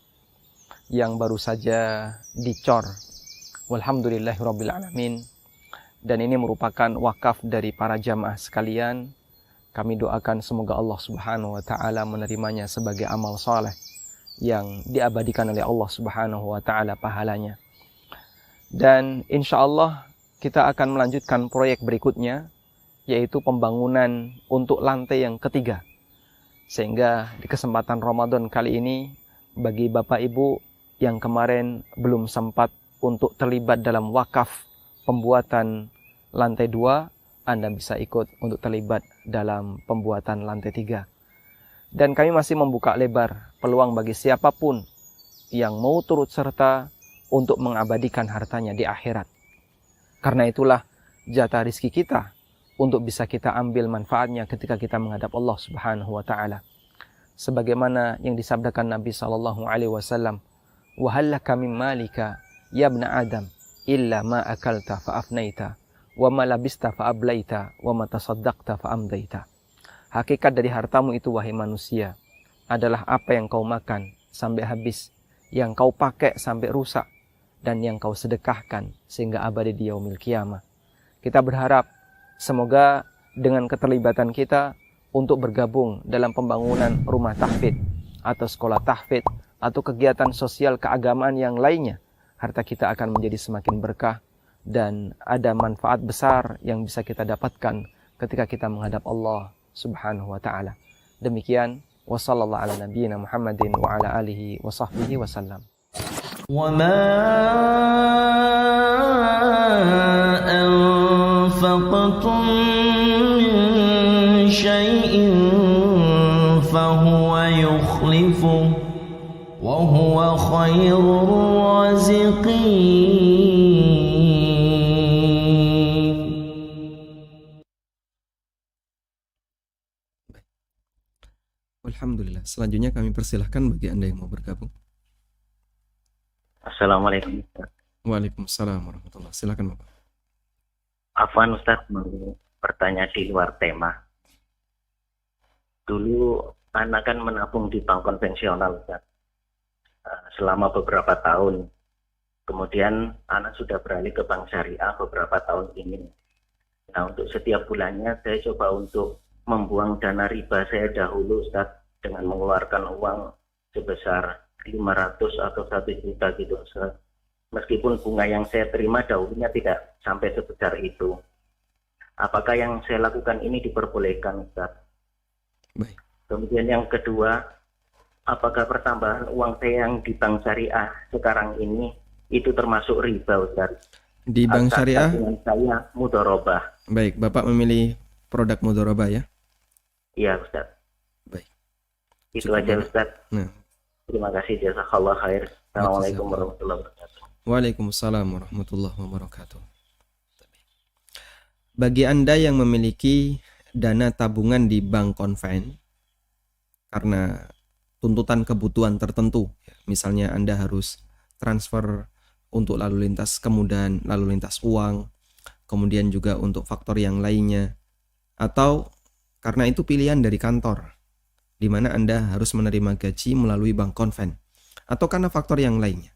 yang baru saja dicor. Walhamdulillahirabbil alamin. Dan ini merupakan wakaf dari para jamaah sekalian. Kami doakan semoga Allah Subhanahu wa taala menerimanya sebagai amal saleh yang diabadikan oleh Allah Subhanahu wa taala pahalanya. Dan insya Allah kita akan melanjutkan proyek berikutnya, yaitu pembangunan untuk lantai yang ketiga. Sehingga di kesempatan Ramadan kali ini, bagi Bapak Ibu yang kemarin belum sempat untuk terlibat dalam wakaf pembuatan lantai 2, Anda bisa ikut untuk terlibat dalam pembuatan lantai 3. Dan kami masih membuka lebar peluang bagi siapapun yang mau turut serta untuk mengabadikan hartanya di akhirat. Karena itulah jatah rizki kita untuk bisa kita ambil manfaatnya ketika kita menghadap Allah Subhanahu wa taala. Sebagaimana yang disabdakan Nabi sallallahu alaihi wasallam, "Wa hal laka min malika ya ibna Adam illa ma akalta fa afnaita wa ma labista fa ablaita wa ma tasaddaqta fa amdaita." Hakikat dari hartamu itu, wahai manusia, adalah apa yang kau makan sampai habis, yang kau pakai sampai rusak, dan yang kau sedekahkan sehingga abadi di yaumil qiyamah. Kita berharap semoga dengan keterlibatan kita untuk bergabung dalam pembangunan rumah tahfidz atau sekolah tahfidz atau kegiatan sosial keagamaan yang lainnya, harta kita akan menjadi semakin berkah dan ada manfaat besar yang bisa kita dapatkan ketika kita menghadap Allah Subhanahu wa ta'ala. Demikian, wa sallallahu ala nabiyyina Muhammadin wa ala alihi wa sahbihi wa sallam. Wa ma anfaqtum min syai'in fahuwa yukhlifuh wa huwa khairur raziqin. Alhamdulillah. Selanjutnya kami persilahkan bagi Anda yang mau bergabung. Assalamualaikum Ustaz. Waalaikumsalam warahmatullahi. Silakan Bapak. Afwan Ustaz, mau bertanya di luar tema. Dulu anak kan menabung di bank konvensional Ustaz, selama beberapa tahun. Kemudian anak sudah beralih ke bank syariah beberapa tahun ini. Nah, untuk setiap bulannya saya coba untuk membuang dana riba saya dahulu Ustaz, dengan mengeluarkan uang sebesar 500 atau 1 juta gitu Ustaz. Meskipun bunga yang saya terima dahulunya tidak sampai sebesar itu. Apakah yang saya lakukan ini diperbolehkan Ustaz? Baik. Kemudian yang kedua, apakah pertambahan uang saya yang di bank syariah sekarang ini itu termasuk riba Ustaz? Di bank syariah? Dengan saya mudharabah. Baik, Bapak memilih produk mudharabah ya? Iya Ustaz. Baik. Itu aja Ustaz. Nah. Terima kasih, jazakallah khair. Assalamualaikum warahmatullahi wabarakatuh. Waalaikumsalam warahmatullahi wabarakatuh. Bagi Anda yang memiliki dana tabungan di bank konven karena tuntutan kebutuhan tertentu, misalnya Anda harus transfer untuk lalu lintas kemudahan lalu lintas uang, kemudian juga untuk faktor yang lainnya, atau karena itu pilihan dari kantor di mana Anda harus menerima gaji melalui bank konven, atau karena faktor yang lainnya,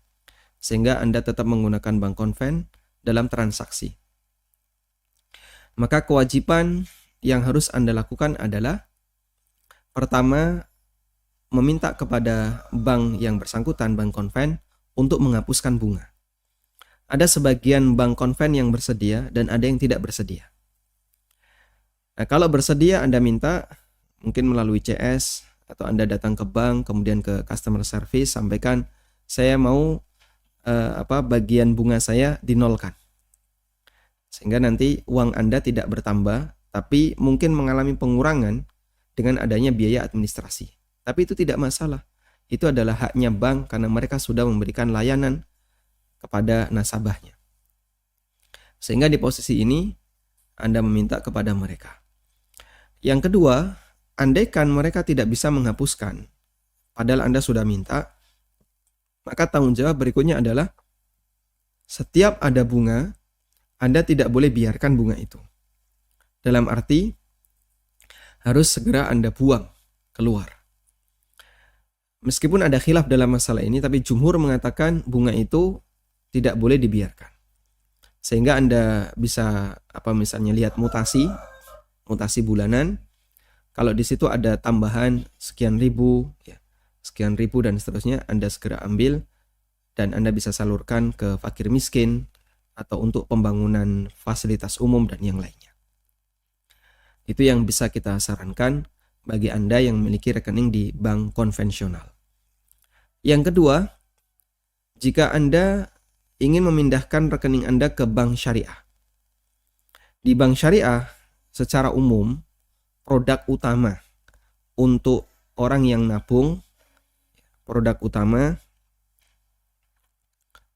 sehingga Anda tetap menggunakan bank konven dalam transaksi. Maka kewajiban yang harus Anda lakukan adalah, pertama, meminta kepada bank yang bersangkutan, bank konven, untuk menghapuskan bunga. Ada sebagian bank konven yang bersedia dan ada yang tidak bersedia. Nah, kalau bersedia Anda minta, mungkin melalui CS, atau Anda datang ke bank, kemudian ke customer service, sampaikan, saya mau bagian bunga saya dinolkan. Sehingga nanti uang Anda tidak bertambah, tapi mungkin mengalami pengurangan dengan adanya biaya administrasi. Tapi itu tidak masalah. Itu adalah haknya bank karena mereka sudah memberikan layanan kepada nasabahnya. Sehingga di posisi ini Anda meminta kepada mereka. Yang kedua, andaikan mereka tidak bisa menghapuskan, padahal Anda sudah minta, maka tanggung jawab berikutnya adalah setiap ada bunga, Anda tidak boleh biarkan bunga itu. Dalam arti, harus segera Anda buang keluar. Meskipun ada khilaf dalam masalah ini, tapi jumhur mengatakan bunga itu tidak boleh dibiarkan. Sehingga Anda bisa misalnya lihat mutasi bulanan. Kalau di situ ada tambahan sekian ribu dan seterusnya, Anda segera ambil dan Anda bisa salurkan ke fakir miskin atau untuk pembangunan fasilitas umum dan yang lainnya. Itu yang bisa kita sarankan bagi Anda yang memiliki rekening di bank konvensional. Yang kedua, jika Anda ingin memindahkan rekening Anda ke bank syariah. Di bank syariah, secara umum, produk utama untuk orang yang nabung, produk utama,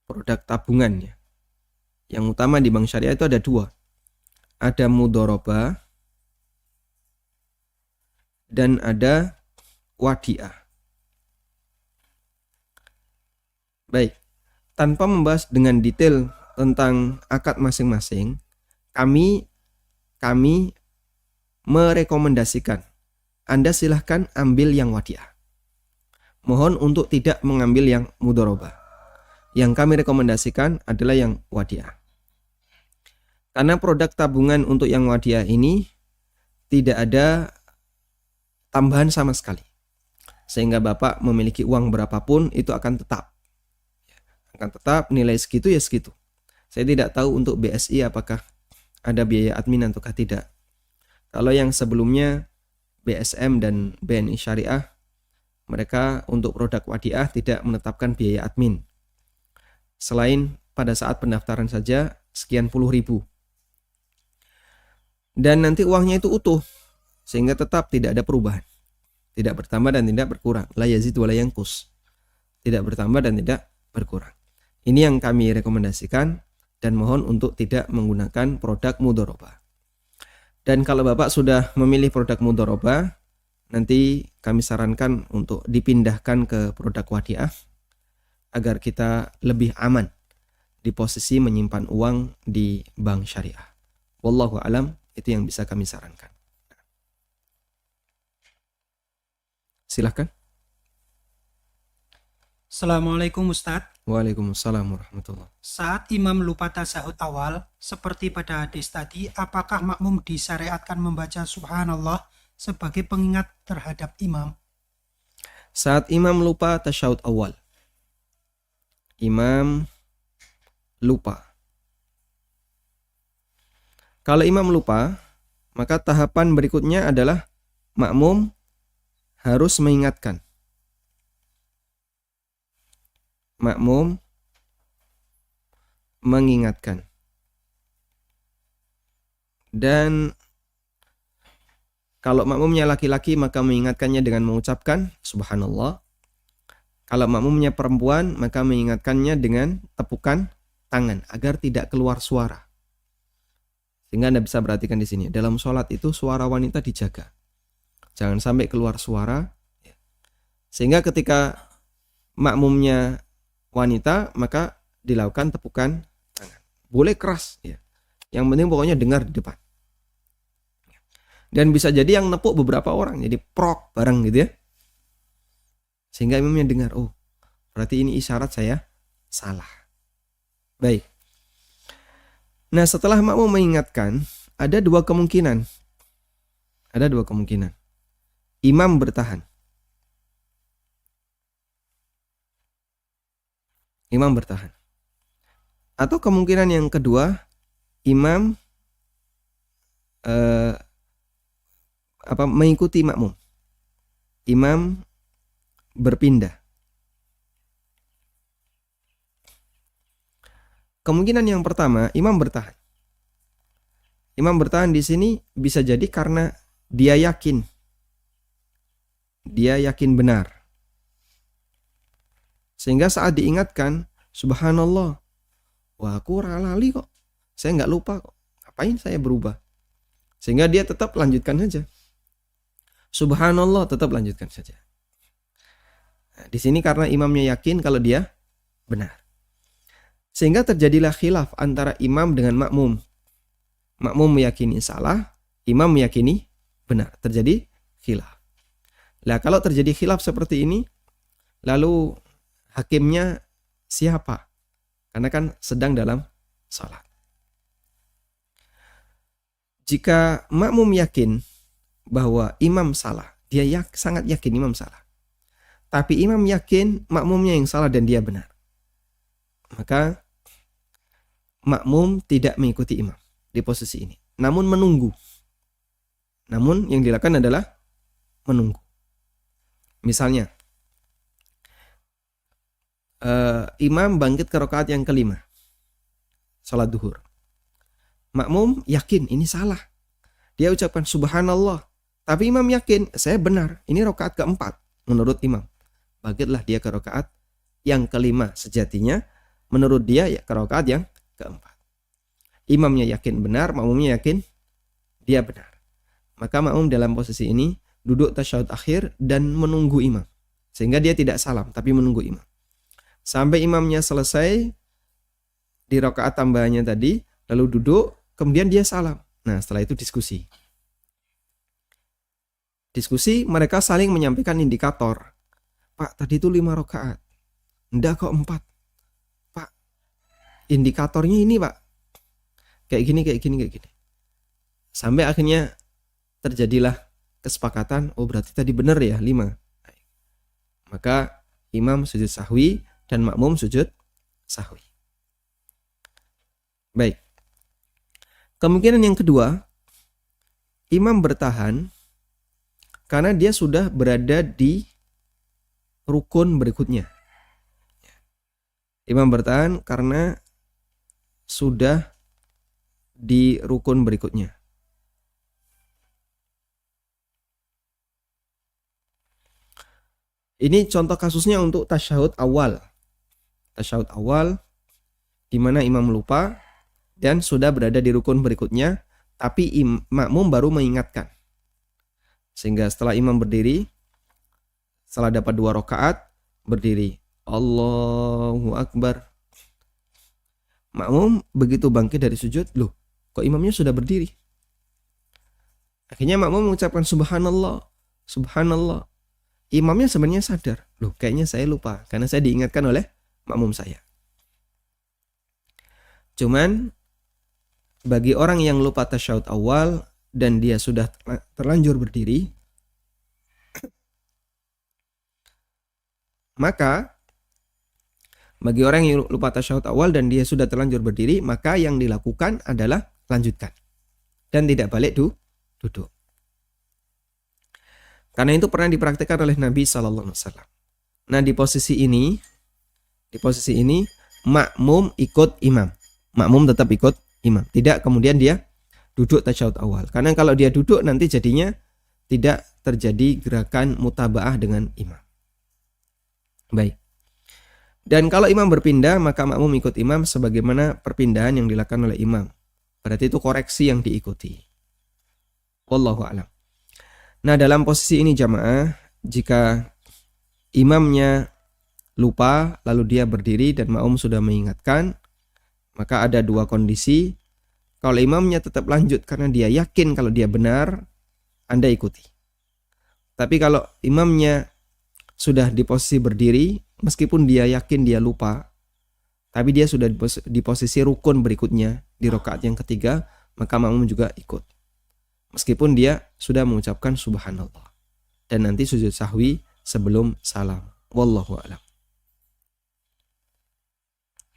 produk tabungannya. Yang utama di bank syariah itu ada dua. Ada mudharabah dan ada wadiah. Baik, tanpa membahas dengan detail tentang akad masing-masing, kami merekomendasikan Anda silahkan ambil yang wadiah. Mohon untuk tidak mengambil yang mudharabah. Yang kami rekomendasikan adalah yang wadiah. Karena produk tabungan untuk yang wadiah ini tidak ada tambahan sama sekali. Sehingga Bapak memiliki uang berapapun itu akan tetap nilai segitu ya segitu. Saya tidak tahu untuk BSI apakah ada biaya admin ataukah tidak. Kalau yang sebelumnya BSM dan BNI Syariah, mereka untuk produk wadiah tidak menetapkan biaya admin. Selain pada saat pendaftaran saja sekian puluh ribu. Dan nanti uangnya itu utuh, sehingga tetap tidak ada perubahan. Tidak bertambah dan tidak berkurang. La yazid wa la yanqus. Tidak bertambah dan tidak berkurang. Ini yang kami rekomendasikan dan mohon untuk tidak menggunakan produk mudharabah. Dan kalau Bapak sudah memilih produk mudharabah, nanti kami sarankan untuk dipindahkan ke produk wadiah agar kita lebih aman di posisi menyimpan uang di bank syariah. Wallahu alam, itu yang bisa kami sarankan. Silahkan. Assalamualaikum Ustadz. Waalaikumsalam warahmatullahi. Saat imam lupa tasyahud awal, seperti pada hadis tadi, apakah makmum disyariatkan membaca subhanallah sebagai pengingat terhadap imam? Saat imam lupa tasyahud awal, imam lupa. Kalau imam lupa, maka tahapan berikutnya adalah makmum harus mengingatkan. Makmum mengingatkan. Dan kalau makmumnya laki-laki maka mengingatkannya dengan mengucapkan subhanallah. Kalau makmumnya perempuan maka mengingatkannya dengan tepukan tangan agar tidak keluar suara. Sehingga Anda bisa perhatikan di sini, dalam sholat itu suara wanita dijaga. Jangan sampai keluar suara. Sehingga ketika makmumnya wanita, maka dilakukan tepukan tangan. Boleh keras, ya. Yang penting pokoknya dengar di depan. Dan bisa jadi yang nepuk beberapa orang, jadi prok bareng gitu ya. Sehingga imamnya dengar, oh berarti ini isyarat saya salah. Baik. Nah setelah makmum mengingatkan, ada dua kemungkinan. Imam bertahan. Atau kemungkinan yang kedua, imam mengikuti makmum. Imam berpindah. Kemungkinan yang pertama, imam bertahan. Imam bertahan di sini bisa jadi karena dia yakin benar. Sehingga saat diingatkan, subhanallah, wah aku lali kok, saya nggak lupa kok, ngapain saya berubah? Sehingga dia tetap lanjutkan saja. Subhanallah, tetap lanjutkan saja. Nah, di sini karena imamnya yakin kalau dia benar. Sehingga terjadilah khilaf antara imam dengan makmum. Makmum meyakini salah, imam meyakini benar. Terjadi khilaf. Nah, kalau terjadi khilaf seperti ini, lalu hakimnya siapa? Karena kan sedang dalam salat. Jika makmum yakin bahwa imam salah, dia sangat yakin imam salah. Tapi imam yakin makmumnya yang salah dan dia benar. Maka makmum tidak mengikuti imam di posisi ini, namun menunggu. Namun yang dilakukan adalah menunggu. Misalnya, imam bangkit ke rakaat yang kelima, salat duhur. Makmum yakin ini salah. Dia ucapkan subhanallah. Tapi imam yakin, saya benar. Ini rakaat keempat menurut imam. Bangkitlah dia ke rakaat yang kelima. Sejatinya menurut dia ya ke rakaat yang keempat. Imamnya yakin benar, makmumnya yakin dia benar. Maka makmum dalam posisi ini duduk tasyahud akhir dan menunggu imam. Sehingga dia tidak salam, tapi menunggu imam. Sampai imamnya selesai di rakaat tambahannya tadi, lalu duduk, kemudian dia salam. Nah, setelah itu diskusi. Diskusi, mereka saling menyampaikan indikator. Pak, tadi itu 5 rakaat. Enggak kok 4. Pak, indikatornya ini, Pak. Kayak gini. Sampai akhirnya terjadilah kesepakatan, oh berarti tadi benar ya 5. Maka imam sujud sahwi dan makmum sujud sahwi. Baik. Kemungkinan yang kedua, imam bertahan karena dia sudah berada di rukun berikutnya. Imam bertahan karena sudah di rukun berikutnya. Ini contoh kasusnya untuk tasyahud awal. Tasyahud awal di mana imam lupa dan sudah berada di rukun berikutnya, tapi makmum baru mengingatkan. Sehingga setelah imam berdiri, setelah dapat 2 rakaat, berdiri. Allahu Akbar. Makmum begitu bangkit dari sujud, loh, kok imamnya sudah berdiri? Akhirnya makmum mengucapkan subhanallah, subhanallah. Imamnya sebenarnya sadar, loh kayaknya saya lupa, karena saya diingatkan oleh makmum saya. Cuman, bagi orang yang lupa tasyahud awal, dan dia sudah terlanjur berdiri, maka bagi orang yang lupa tasyahud awal dan dia sudah terlanjur berdiri, maka yang dilakukan adalah lanjutkan dan tidak balik duduk. Karena itu pernah dipraktikkan oleh Nabi SAW. Nah, di posisi ini makmum ikut imam. Makmum tetap ikut imam. Tidak kemudian dia duduk tasyahud awal. Karena kalau dia duduk nanti jadinya tidak terjadi gerakan mutabaah dengan imam. Baik. Dan kalau imam berpindah, maka makmum ikut imam sebagaimana perpindahan yang dilakukan oleh imam. Berarti itu koreksi yang diikuti. Wallahu a'lam. Nah, dalam posisi ini jamaah, jika imamnya lupa lalu dia berdiri dan makmum sudah mengingatkan, maka ada 2 kondisi. Kalau imamnya tetap lanjut karena dia yakin kalau dia benar, Anda ikuti. Tapi kalau imamnya sudah di posisi berdiri, meskipun dia yakin dia lupa, tapi dia sudah di posisi rukun berikutnya, di rakaat yang ketiga, maka makmum juga ikut. Meskipun dia sudah mengucapkan subhanallah. Dan nanti sujud sahwi sebelum salam. Wallahu a'lam.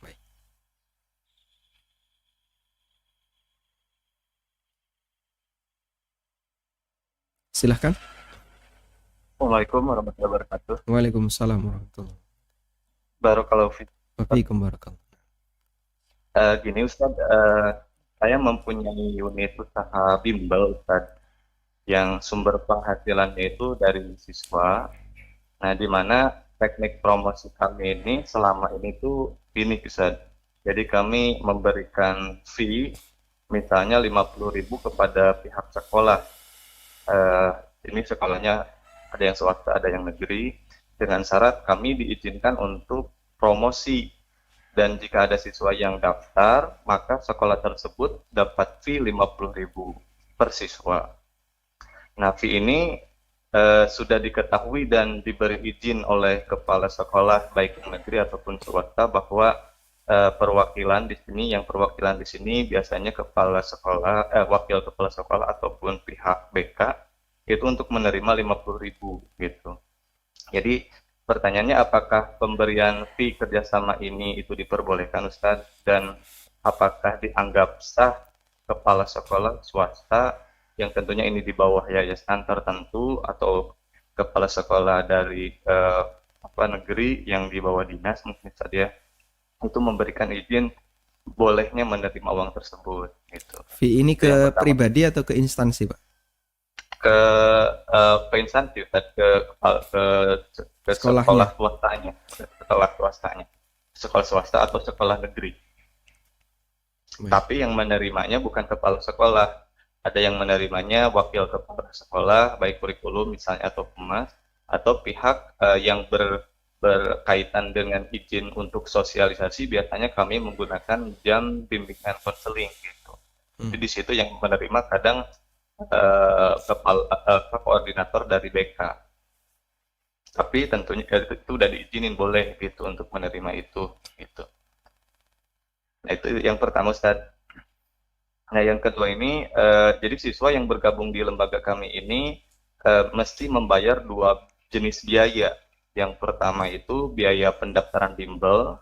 Baik. Silahkan. Assalamualaikum warahmatullahi wabarakatuh. Waalaikumsalam warahmatullahi wabarakatuh. Barakallahu fiik. Wafiikum barakallahu. Gini Ustaz, saya mempunyai unit usaha bimbel Ustaz, yang sumber penghasilannya itu dari siswa. Nah, di mana teknik promosi kami ini selama ini tuh ini Ustaz. Jadi kami memberikan fee misalnya 50.000 kepada pihak sekolah. Ini sekolahnya ada yang swasta, ada yang negeri, dengan syarat kami diizinkan untuk promosi. Dan jika ada siswa yang daftar, maka sekolah tersebut dapat fee 50.000 per siswa. Nah, fee ini sudah diketahui dan diberi izin oleh kepala sekolah baik yang negeri ataupun swasta bahwa perwakilan di sini biasanya kepala sekolah, wakil kepala sekolah ataupun pihak BK itu untuk menerima 50.000 gitu. Jadi pertanyaannya, apakah pemberian fee kerjasama ini itu diperbolehkan, Ustadz? Dan apakah dianggap sah kepala sekolah swasta yang tentunya ini di bawah yayasan tertentu atau kepala sekolah dari negeri yang di bawah dinas mungkin saja itu memberikan izin bolehnya menerima uang tersebut gitu. Fee ini ke pribadi atau ke instansi, Pak? Ke instansi, ke sekolah swastanya, sekolah swasta atau sekolah negeri. Tapi yang menerimanya bukan kepala sekolah, ada yang menerimanya wakil kepala sekolah, baik kurikulum misalnya atau humas, atau pihak yang berkaitan dengan izin untuk sosialisasi. Biasanya kami menggunakan jam bimbingan konseling gitu. Jadi di situ yang menerima kadang koordinator dari BK. Tapi tentunya itu udah diizinin boleh gitu untuk menerima itu gitu. Nah, itu yang pertama, Ustaz. Nah, yang kedua ini, jadi siswa yang bergabung di lembaga kami ini mesti membayar 2 jenis biaya. Yang pertama itu biaya pendaftaran bimbel,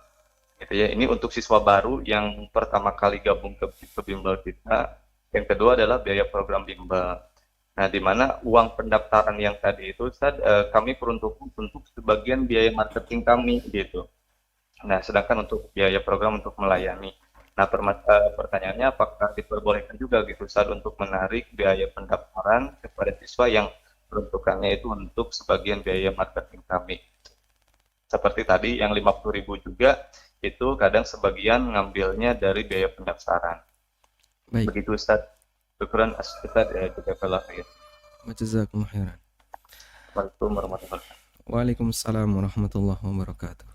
gitu ya. Ini untuk siswa baru yang pertama kali gabung ke bimbel kita. Yang kedua adalah biaya program bimbel. Nah, di mana uang pendaftaran yang tadi itu, Ustaz, kami peruntukkan untuk sebagian biaya marketing kami, gitu. Nah, sedangkan untuk biaya program untuk melayani. Nah, pertanyaannya apakah diperbolehkan juga gitu, Ustaz, untuk menarik biaya pendaftaran kepada siswa yang peruntukannya itu untuk sebagian biaya marketing kami. Seperti tadi yang 50.000 juga itu kadang sebagian ngambilnya dari biaya pendaftaran. Baik. Begitu, Ustaz. Syukran Ustaz ya, jazakallahu khairan. Jazakumullah khairan. Assalamualaikum warahmatullahi wabarakatuh. Waalaikumsalam warahmatullahi wabarakatuh.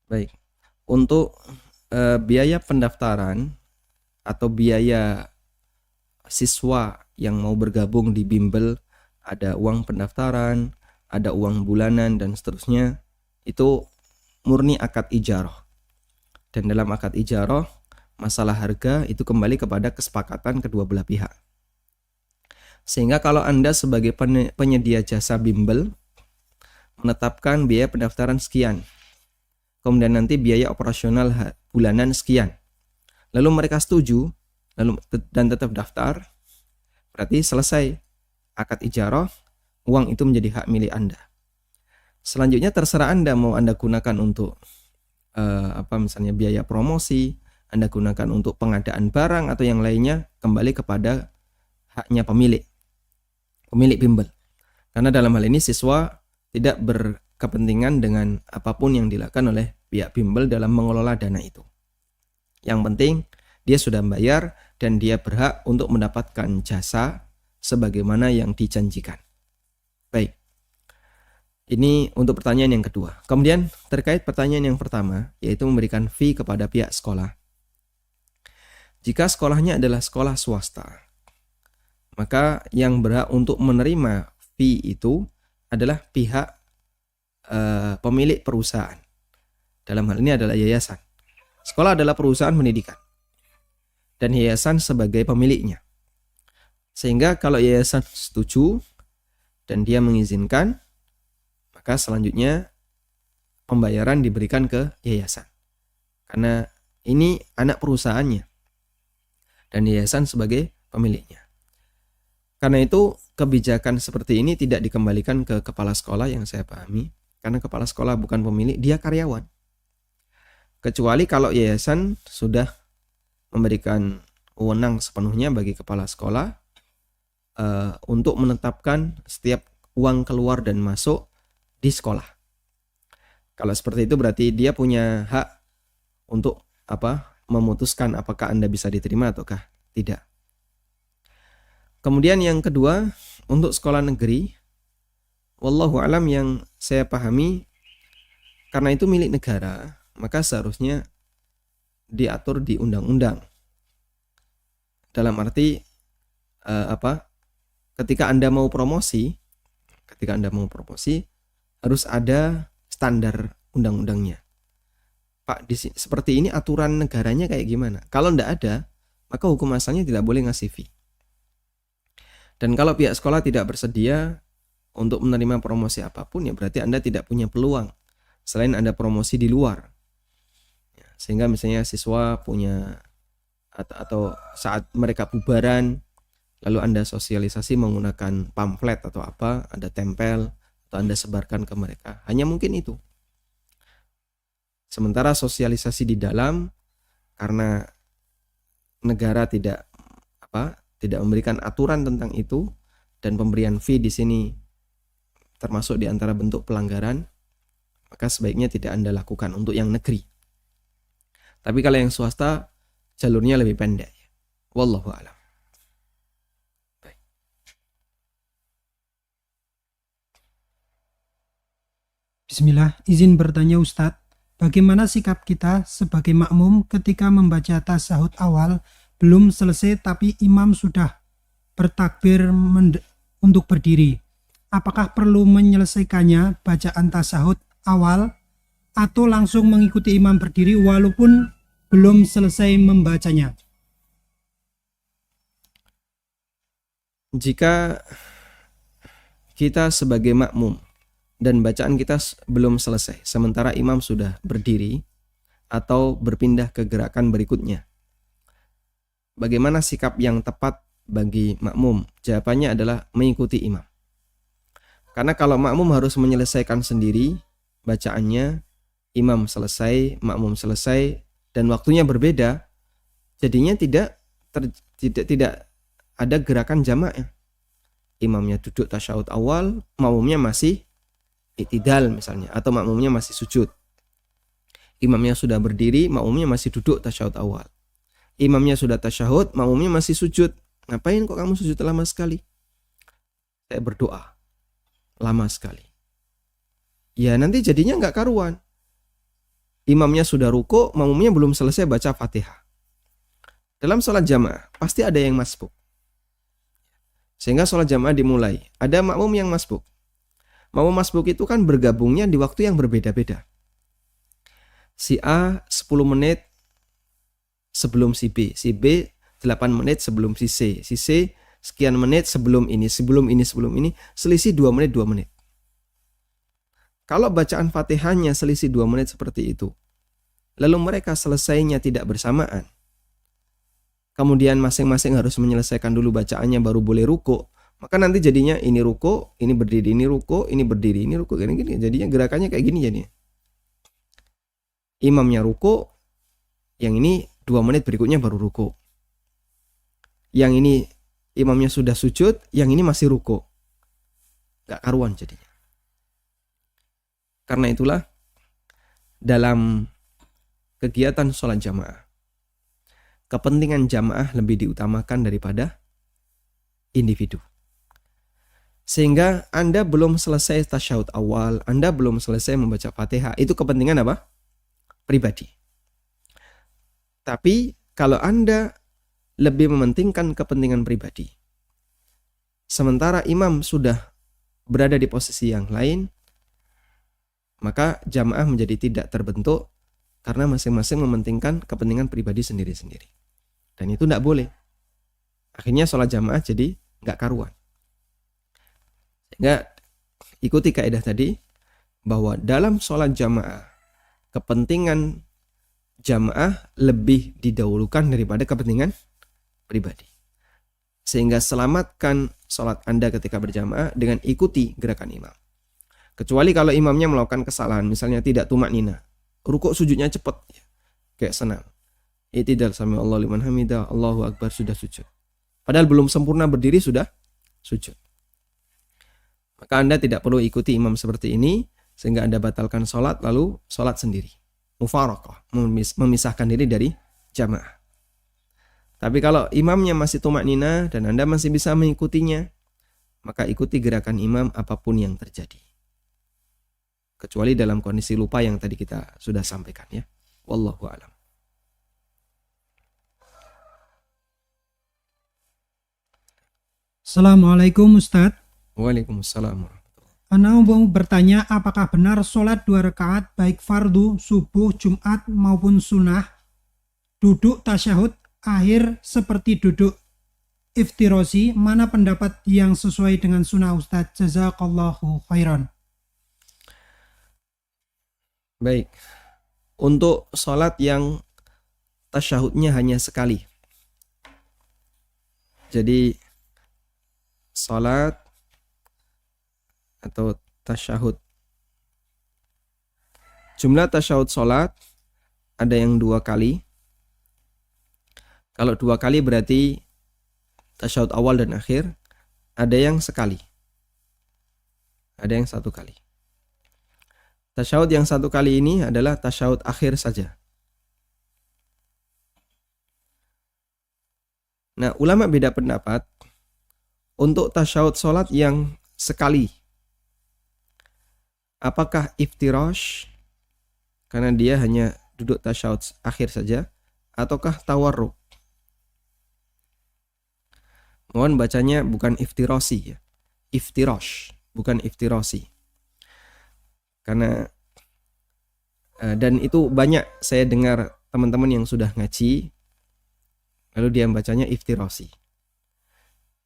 Baik. Untuk biaya pendaftaran atau biaya siswa yang mau bergabung di bimbel, ada uang pendaftaran, ada uang bulanan dan seterusnya, itu murni akad ijarah. Dan dalam akad ijarah, masalah harga itu kembali kepada kesepakatan kedua belah pihak. Sehingga kalau Anda sebagai penyedia jasa bimbel menetapkan biaya pendaftaran sekian, kemudian nanti biaya operasional bulanan sekian, lalu mereka setuju dan tetap daftar, berarti selesai akad ijarah, uang itu menjadi hak milik Anda. Selanjutnya terserah Anda mau Anda gunakan untuk misalnya biaya promosi, Anda gunakan untuk pengadaan barang atau yang lainnya, kembali kepada haknya pemilik bimbel. Karena dalam hal ini siswa tidak berkepentingan dengan apapun yang dilakukan oleh pihak bimbel dalam mengelola dana itu. Yang penting dia sudah membayar dan dia berhak untuk mendapatkan jasa sebagaimana yang dijanjikan. Baik. Ini untuk pertanyaan yang kedua. Kemudian terkait pertanyaan yang pertama, yaitu memberikan fee kepada pihak sekolah. Jika sekolahnya adalah sekolah swasta, maka yang berhak untuk menerima fee itu adalah pihak pemilik perusahaan. Dalam hal ini adalah yayasan. Sekolah adalah perusahaan pendidikan dan yayasan sebagai pemiliknya. Sehingga kalau yayasan setuju dan dia mengizinkan, maka selanjutnya pembayaran diberikan ke yayasan. Karena ini anak perusahaannya dan yayasan sebagai pemiliknya. Karena itu kebijakan seperti ini tidak dikembalikan ke kepala sekolah yang saya pahami. Karena kepala sekolah bukan pemilik, dia karyawan. Kecuali kalau yayasan sudah memberikan wewenang sepenuhnya bagi kepala sekolah untuk menetapkan setiap uang keluar dan masuk di sekolah. Kalau seperti itu berarti dia punya hak untuk memutuskan apakah Anda bisa diterima ataukah tidak. Kemudian yang kedua, untuk sekolah negeri, wallahu alam yang saya pahami, karena itu milik negara, maka seharusnya diatur di undang-undang. Dalam arti ketika Anda mau promosi harus ada standar undang-undangnya. Pak, seperti ini aturan negaranya kayak gimana? Kalau enggak ada, maka hukum asalnya tidak boleh ngasih fee. Dan kalau pihak sekolah tidak bersedia untuk menerima promosi apapun, ya berarti Anda tidak punya peluang selain Anda promosi di luar. Sehingga misalnya siswa punya, atau saat mereka bubaran, lalu Anda sosialisasi menggunakan pamflet atau apa, Anda tempel atau Anda sebarkan ke mereka. Hanya mungkin itu. Sementara sosialisasi di dalam, karena negara tidak memberikan aturan tentang itu, dan pemberian fee di sini termasuk di antara bentuk pelanggaran, maka sebaiknya tidak Anda lakukan untuk yang negeri. Tapi kalau yang swasta, jalurnya lebih pendek. Wallahu a'lam. Bismillah, izin bertanya Ustadz, bagaimana sikap kita sebagai makmum ketika membaca tasyahud awal belum selesai tapi imam sudah bertakbir untuk berdiri? Apakah perlu menyelesaikannya bacaan tasyahud awal atau langsung mengikuti imam berdiri walaupun belum selesai membacanya? Jika kita sebagai makmum dan bacaan kita belum selesai sementara imam sudah berdiri atau berpindah ke gerakan berikutnya, bagaimana sikap yang tepat bagi makmum? Jawabannya adalah mengikuti imam. Karena kalau makmum harus menyelesaikan sendiri bacaannya, imam selesai, makmum selesai, dan waktunya berbeda, jadinya tidak ada gerakan jamaah. Imamnya duduk tasyahud awal, makmumnya masih i'tidal misalnya, atau makmumnya masih sujud. Imamnya sudah berdiri, makmumnya masih duduk tasyahud awal. Imamnya sudah tasyahud, makmumnya masih sujud. Ngapain kok kamu sujud lama sekali? Saya berdoa lama sekali. Ya nanti jadinya nggak karuan. Imamnya sudah ruku, makmumnya belum selesai baca Fatihah. Dalam sholat jamaah pasti ada yang masbuk. Sehingga sholat jamaah dimulai. Ada makmum yang masbuk. Makmum masbuk itu kan bergabungnya di waktu yang berbeda-beda. Si A 10 menit sebelum si B 8 menit sebelum si C sekian menit sebelum ini, selisih 2 menit. Kalau bacaan Fatihahnya selisih 2 menit seperti itu, lalu mereka selesainya tidak bersamaan, kemudian masing-masing harus menyelesaikan dulu bacaannya baru boleh ruku, maka nanti jadinya ini ruku, ini berdiri, ini ruku, ini berdiri, ini ruku, gini. Jadinya gerakannya kayak gini jadinya. Imamnya ruku, yang ini 2 menit berikutnya baru ruku. Yang ini imamnya sudah sujud, yang ini masih ruku. Gak karuan jadinya. Karena itulah dalam kegiatan sholat jamaah, kepentingan jamaah lebih diutamakan daripada individu. Sehingga Anda belum selesai tasyahud awal, Anda belum selesai membaca Fatihah, itu kepentingan apa? Pribadi. Tapi kalau Anda lebih mementingkan kepentingan pribadi, sementara imam sudah berada di posisi yang lain, maka jamaah menjadi tidak terbentuk karena masing-masing mementingkan kepentingan pribadi sendiri-sendiri. Dan itu tidak boleh. Akhirnya sholat jamaah jadi nggak karuan. Sehingga ikuti kaidah tadi bahwa dalam sholat jamaah kepentingan jamaah lebih didahulukan daripada kepentingan pribadi. Sehingga selamatkan sholat Anda ketika berjamaah dengan ikuti gerakan imam. Kecuali kalau imamnya melakukan kesalahan, misalnya tidak tumak nina, rukuk sujudnya cepat, kayak senang. I'tidal sami Allah liman hamidah, Allahu akbar, sudah sujud. Padahal belum sempurna berdiri sudah sujud. Maka Anda tidak perlu ikuti imam seperti ini, sehingga Anda batalkan sholat, lalu sholat sendiri. Mufaraqah, memisahkan diri dari jamaah. Tapi kalau imamnya masih tumakninah dan Anda masih bisa mengikutinya, maka ikuti gerakan imam apapun yang terjadi. Kecuali dalam kondisi lupa yang tadi kita sudah sampaikan ya. Wallahu a'lam. Assalamualaikum Ustadz. Waalaikumsalam. Ana mau bertanya, apakah benar sholat 2 rakaat baik fardu, subuh, Jumat maupun sunnah duduk tasyahud akhir seperti duduk iftirosi? Mana pendapat yang sesuai dengan sunnah Ustadz? Jazakallahu khairan. Baik. Untuk sholat yang tasyahudnya hanya sekali. Jadi sholat atau tasyahud. Jumlah tasyahud sholat ada yang 2 kali. Kalau 2 kali berarti tasyahud awal dan akhir. Ada yang sekali. Ada yang 1 kali. Tasyahud yang 1 kali ini adalah tasyahud akhir saja. Nah, ulama beda pendapat untuk tasyahud sholat yang sekali. Apakah iftirash karena dia hanya duduk tasyahud akhir saja, ataukah tawarruk? Mohon bacanya bukan iftirasi ya. Iftirash, bukan iftirasi. Karena dan itu banyak saya dengar teman-teman yang sudah ngaji lalu dia bacanya iftirasi.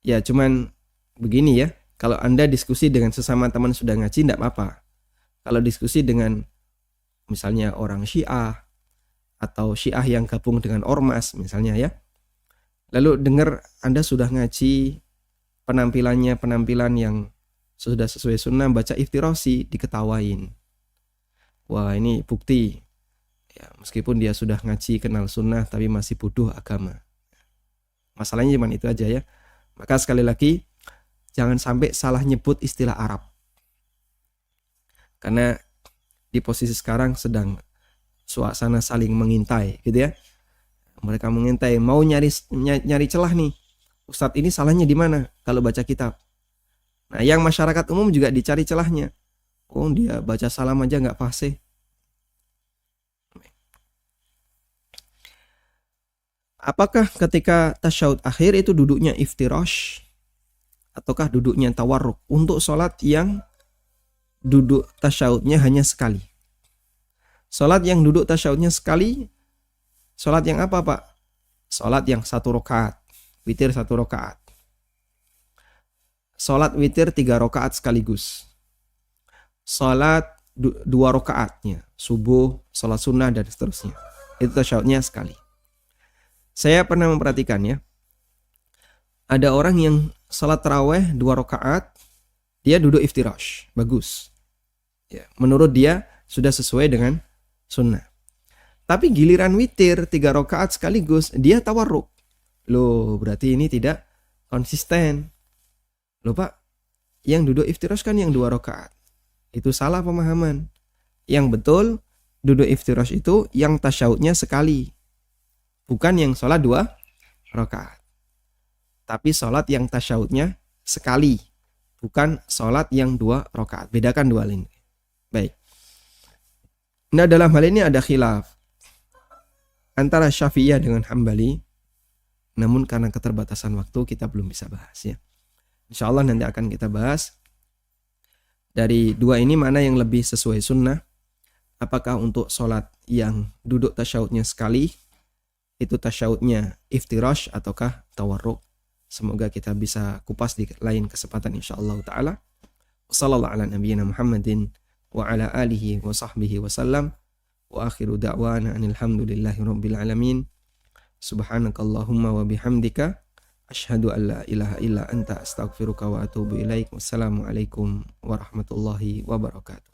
Ya cuman begini ya, kalau Anda diskusi dengan sesama teman sudah ngaji tidak apa-apa. Kalau diskusi dengan misalnya orang Syiah atau Syiah yang gabung dengan ormas misalnya ya, lalu dengar Anda sudah ngaji penampilan yang sudah sesuai sunnah, baca iftirasi, diketawain. Wah ini bukti ya, meskipun dia sudah ngaji kenal sunnah tapi masih bodoh agama. Masalahnya cuma itu aja ya. Maka sekali lagi jangan sampai salah nyebut istilah Arab. Karena di posisi sekarang sedang suasana saling mengintai gitu ya. Mereka mengintai, mau nyari celah nih. Ustadz ini salahnya di mana kalau baca kitab? Nah, yang masyarakat umum juga dicari celahnya. Oh, dia baca salam aja nggak fasih. Apakah ketika tasyahud akhir itu duduknya iftirash ataukah duduknya tawarruk untuk sholat yang duduk tasyahudnya hanya sekali? Sholat yang duduk tasyahudnya sekali, sholat yang apa Pak? Sholat yang 1 rakaat, witir 1 rakaat. Sholat witir 3 rakaat sekaligus. Sholat 2 rakaatnya, subuh, sholat sunnah dan seterusnya. Itu tasyahudnya sekali. Saya pernah memperhatikan ya, ada orang yang sholat taraweh 2 rakaat, dia duduk iftirash, bagus. Ya, menurut dia sudah sesuai dengan sunnah. Tapi giliran witir 3 rakaat sekaligus, dia tawarruk. Loh, berarti ini tidak konsisten. Loh Pak, yang duduk iftirash kan yang 2 rakaat. Itu salah pemahaman. Yang betul, duduk iftirash itu yang tasyahudnya sekali. Bukan yang sholat 2 rakaat. Tapi sholat yang tasyahudnya sekali. Bukan sholat yang 2 rakaat. Bedakan 2 ini. Baik. Nah dalam hal ini ada khilaf antara Syafi'iyah dengan Hambali. Namun karena keterbatasan waktu kita belum bisa bahas ya. Insya Allah nanti akan kita bahas. Dari 2 ini mana yang lebih sesuai sunnah. Apakah untuk sholat yang duduk tasyahudnya sekali, itu tasyahudnya iftirash ataukah tawarruk. Semoga kita bisa kupas di lain kesempatan insyaallah taala. Wassallallahu ala nabiyyina Muhammadin wa ala alihi wa sahbihi wasallam. Wa akhiru da'wana alhamdulillahi rabbil alamin. Subhanakallahumma wa bihamdika asyhadu an la ilaha illa anta astaghfiruka wa atubu ilaik. Wassalamualaikum warahmatullahi wabarakatuh.